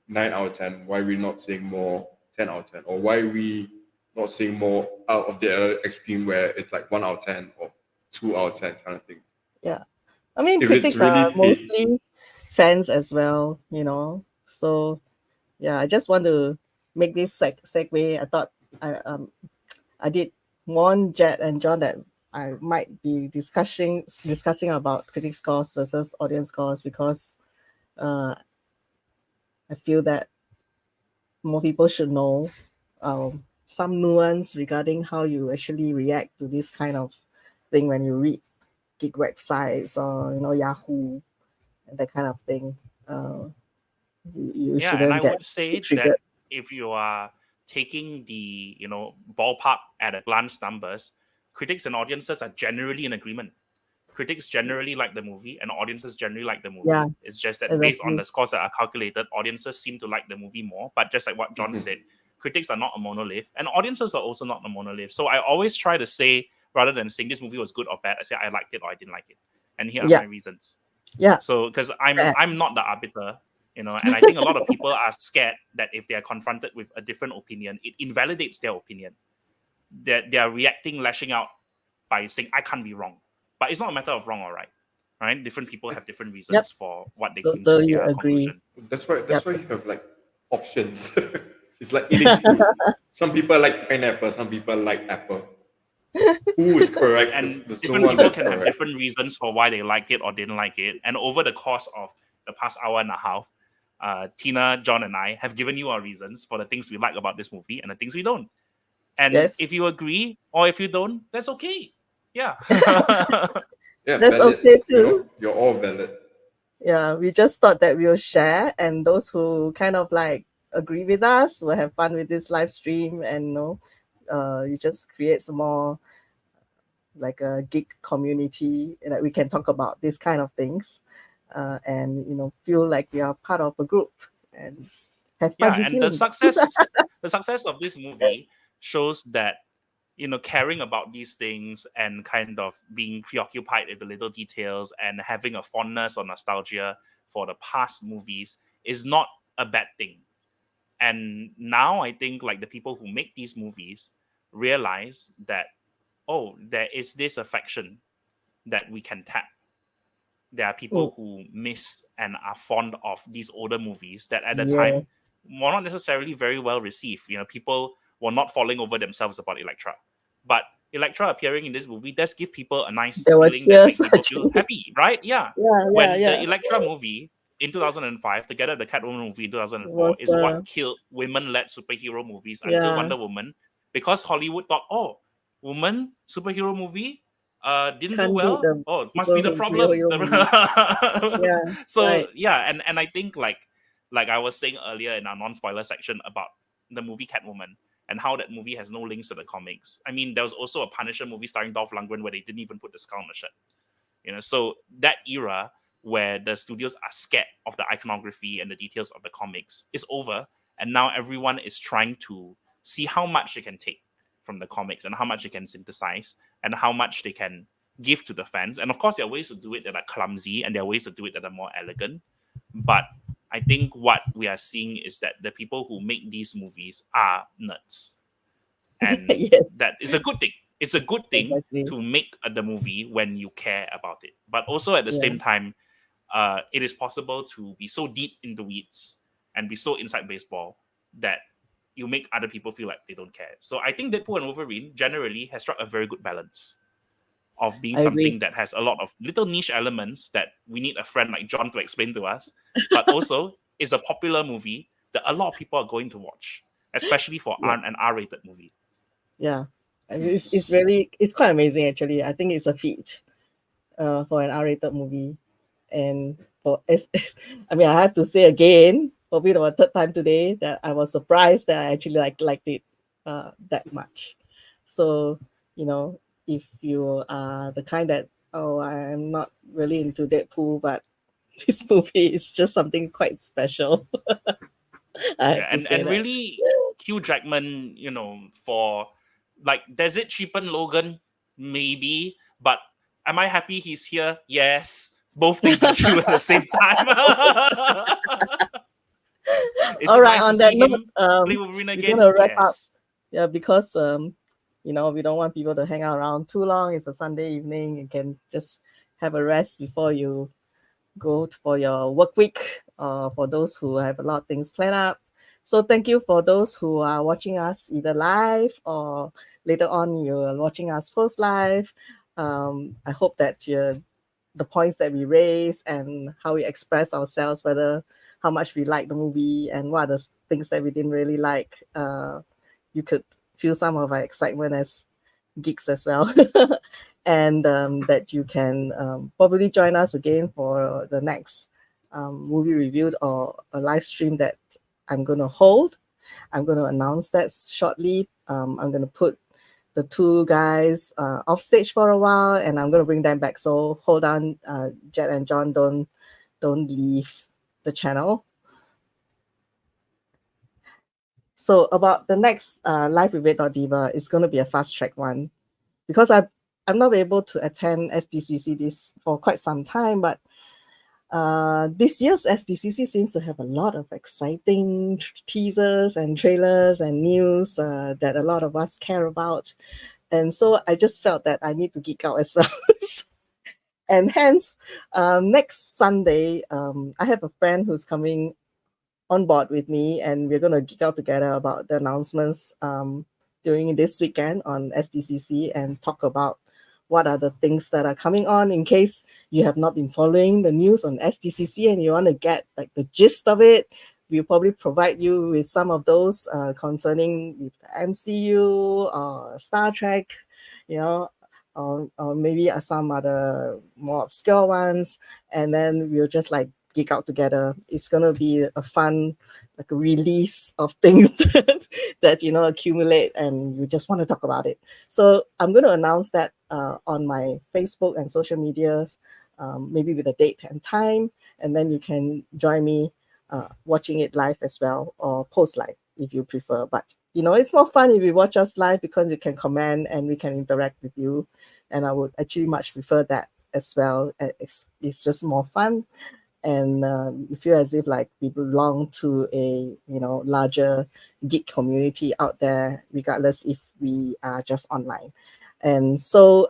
9 out of 10? Why are we not seeing more 10 out of 10? Or why are we not seeing more out of the other extreme where it's like 1 out of 10 or 2 out of 10 kind of thing? yeah. I mean, If it's critics really are paid. mostly fans as well, you know. So yeah, I just want to make this segue. I thought I did warn Jedd and John that I might be discussing about critic scores versus audience scores because uh, I feel that more people should know some nuance regarding how you actually react to this kind of thing when you read geek websites or Yahoo and that kind of thing. You Yeah, and I shouldn't get would say that triggered. if you are taking the ballpark at a glance numbers, critics and audiences are generally in agreement. Critics generally like the movie, and audiences generally like the Yeah, movie. It's just that based on exactly. the scores that are calculated, audiences seem to like the movie more. But just like what John said, critics are not a monolith, and audiences are also not a monolith. So I always try to say, rather than saying this movie was good or bad, I say I liked it or I didn't like it, and here are Yeah, my reasons. yeah, So because I'm fair. I'm not the arbiter, and I think a lot of people are scared that if they are confronted with a different opinion, it invalidates their opinion. That they are reacting, lashing out by saying I can't be wrong. But it's not a matter of wrong or right. Right? Different people have different Yep, reasons for what they came to totally their agree. conclusion. That's Yep. why you have like options. It's like eating food. Some people like pineapple, some people like apple. Who is correct? And There's no different one people that's can have correct. different reasons for why they liked it or didn't like it. And over the course of the past hour and a half, Tina, John, and I have given you our reasons for the things we like about this movie and the things we don't. And if Yes, you agree or if you don't, that's okay. Yeah. Yeah, that's valid. okay too. You're all valid. Yeah, we just thought that we'll share, and those who kind of like agree with us will have fun with this live stream, and you just create some more like a geek community that we can talk about these kind of things, and feel like we are part of a group and have Yeah, fuzzy and the feelings. success of this movie shows that caring about these things and kind of being preoccupied with the little details and having a fondness or nostalgia for the past movies is not a bad thing. And now I think like the people who make these movies realize that, oh, there is this affection that we can tap. There are Mm, people who miss and are fond of these older movies that at the yeah, time were not necessarily very well received. People were not falling over themselves about Elektra. But Elektra appearing in this movie does give people a nice there were feeling that cheers makes people feel actually. happy, right? Yeah. Yeah, yeah, When the yeah. Elektra movie in 2005, together with the Catwoman movie in It 2004, was is what killed women-led superhero movies until yeah, Wonder Woman, because Hollywood thought, oh, woman superhero movie didn't do can't beat well. the Oh, it must be people the who create problem. your movie. Yeah, So right. yeah, and I think like I was saying earlier in our non-spoiler section about the movie Catwoman and how that movie has no links to the comics. I mean, there was also a Punisher movie starring Dolph Lundgren where they didn't even put the skull on the shirt. So that era where the studios are scared of the iconography and the details of the comics is over, and now everyone is trying to see how much they can take from the comics and how much they can synthesize and how much they can give to the fans. And of course, there are ways to do it that are clumsy and there are ways to do it that are more elegant. But I think what we are seeing is that the people who make these movies are nerds, and Yes, that is a good thing. It's a good thing exactly. to make the movie when you care about it, but also at the Yeah. same time, it is possible to be so deep in the weeds and be so inside baseball that you make other people feel like they don't care. So I think Deadpool and Wolverine generally has struck a very good balance of being I agree. something that has a lot of little niche elements that we need a friend like John to explain to us, but also is a popular movie that a lot of people are going to watch, especially for Yeah. an R-rated movie. Yeah. And it's quite amazing actually. I think it's a feat for an R-rated movie. And I mean, I have to say again, probably the third time today, that I was surprised that I actually liked it that much. So, you know, if you are the kind that, oh, I'm not really into Deadpool, but this movie is just something quite special. I have Yeah, to say and that. really, Hugh Jackman, for like, does it cheapen Logan? Maybe, but am I happy he's here? Yes. Both things are true at the same time. Is All it right. nice to On that see note, him play Wolverine we're again? gonna wrap up. Yes. Yeah, because we don't want people to hang out around too long. It's a Sunday evening. You can just have a rest before you go for your work week. For those who have a lot of things planned up. So thank you for those who are watching us either live or later on you're watching us post live. I hope that the points that we raise and how we express ourselves, whether how much we like the movie and what are the things that we didn't really like, you could feel some of our excitement as geeks as well. And that you can probably join us again for the next movie reviewed or a live stream that I'm going to hold. I'm going to announce that shortly. I'm going to put the two guys off stage for a while, and I'm going to bring them back. So hold on, Jedd and John, don't leave the channel. So about the next live with Red Dot Diva, it's going to be a fast track one, because I'm not able to attend SDCC this for quite some time, but this year's SDCC seems to have a lot of exciting teasers and trailers and news that a lot of us care about. And so I just felt that I need to geek out as well. And hence, next Sunday, I have a friend who's coming on board with me, and we're going to geek out together about the announcements during this weekend on SDCC and talk about what are the things that are coming on, in case you have not been following the news on SDCC and you want to get like the gist of it. We'll probably provide you with some of those concerning the MCU or Star Trek, or maybe some other more obscure ones, and then we'll just like geek out together. It's gonna be a fun, like a release of things that accumulate, and you just want to talk about it. So I'm going to announce that on my Facebook and social medias, maybe with a date and time, and then you can join me watching it live as well, or post live if you prefer. But it's more fun if you watch us live, because you can comment and we can interact with you, and I would actually much prefer that as well. It's just more fun, and you feel as if like we belong to a larger geek community out there, regardless if we are just online. And so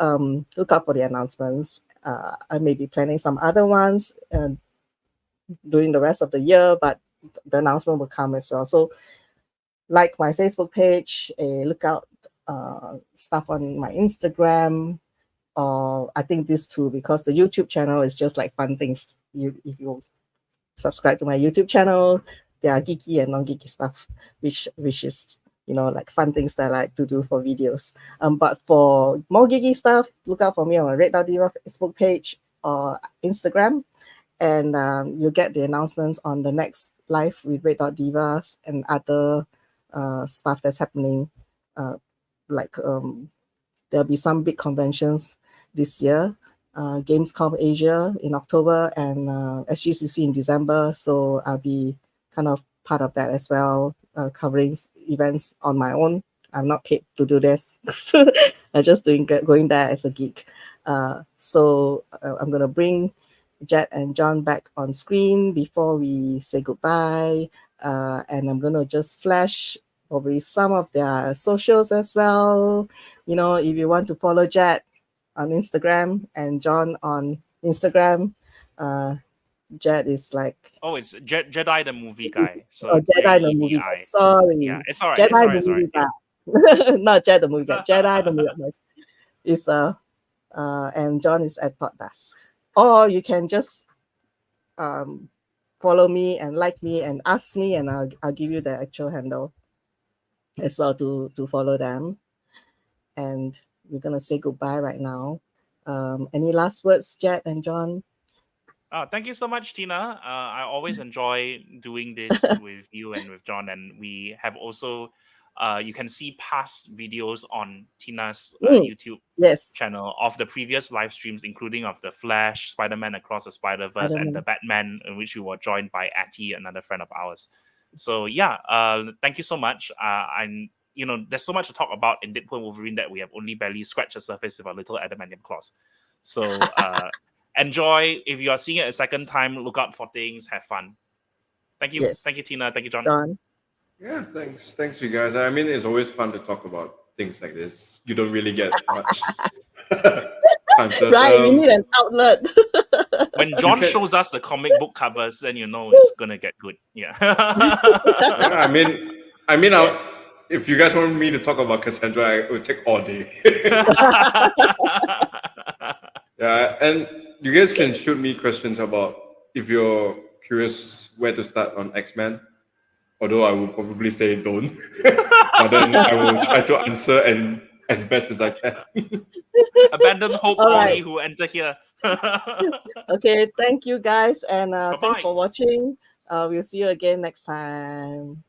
look out for the announcements. I may be planning some other ones during the rest of the year, but the announcement will come as well. So like my Facebook page, look out stuff on my Instagram. I think this too, because the YouTube channel is just like fun things. If you subscribe to my YouTube channel, there are geeky and non-geeky stuff, which is like fun things that I like to do for videos. But for more geeky stuff, look out for me on my Red Dot Diva Facebook page or Instagram, and you'll get the announcements on the next live with Red Dot Divas and other stuff that's happening. There'll be some big conventions this year. Gamescom Asia in October and SGCC in December. So I'll be kind of part of that as well, covering events on my own. I'm not paid to do this. I'm just going there as a geek. So I'm going to bring Jedd and John back on screen before we say goodbye. And I'm going to just flash probably some of their socials as well. If you want to follow Jedd on Instagram and John on Instagram, Jedd is like It's Jedi the movie guy. So Jedi the movie guy. J-E-D-I. Sorry, Yeah, it's all right. Jedi It's the all right. movie guy. Not Jedd the movie guy. Jedi the movie guy is and John is at Thought Dusk. Or you can just follow me and like me and ask me, and I'll give you the actual handle as well to follow them. And we're gonna say goodbye right now. Any last words, Jedd and John? Thank you so much, Tina. I always enjoy doing this with you and with John, and we have also, you can see past videos on Tina's YouTube Yes, channel of the previous live streams, including of the Flash, Spider-Man Across the Spider-Verse, and the Spider-Man. Batman, in which we were joined by Atty, another friend of ours. So yeah, thank you so much. And there's so much to talk about in Deadpool and Wolverine that we have only barely scratched the surface with our little adamantium claws. So enjoy. If you are seeing it a second time, look out for things, have fun. Thank you. Yes. Thank you, Tina. Thank you, John. John. Yeah, thanks you guys. I mean, it's always fun to talk about things like this. You don't really get much answers. Right, we need an outlet. When John shows us the comic book covers, then you know it's gonna get good. Yeah. Yeah, I mean, if you guys want me to talk about Cassandra, it would take all day. Yeah, and you guys can shoot me questions about if you're curious where to start on X-Men. Although I will probably say don't, but then I will try to answer and as best as I can. Abandon hope, All only right. who enter here. Okay, thank you guys, and thanks Bye-bye. for watching. We'll see you again next time.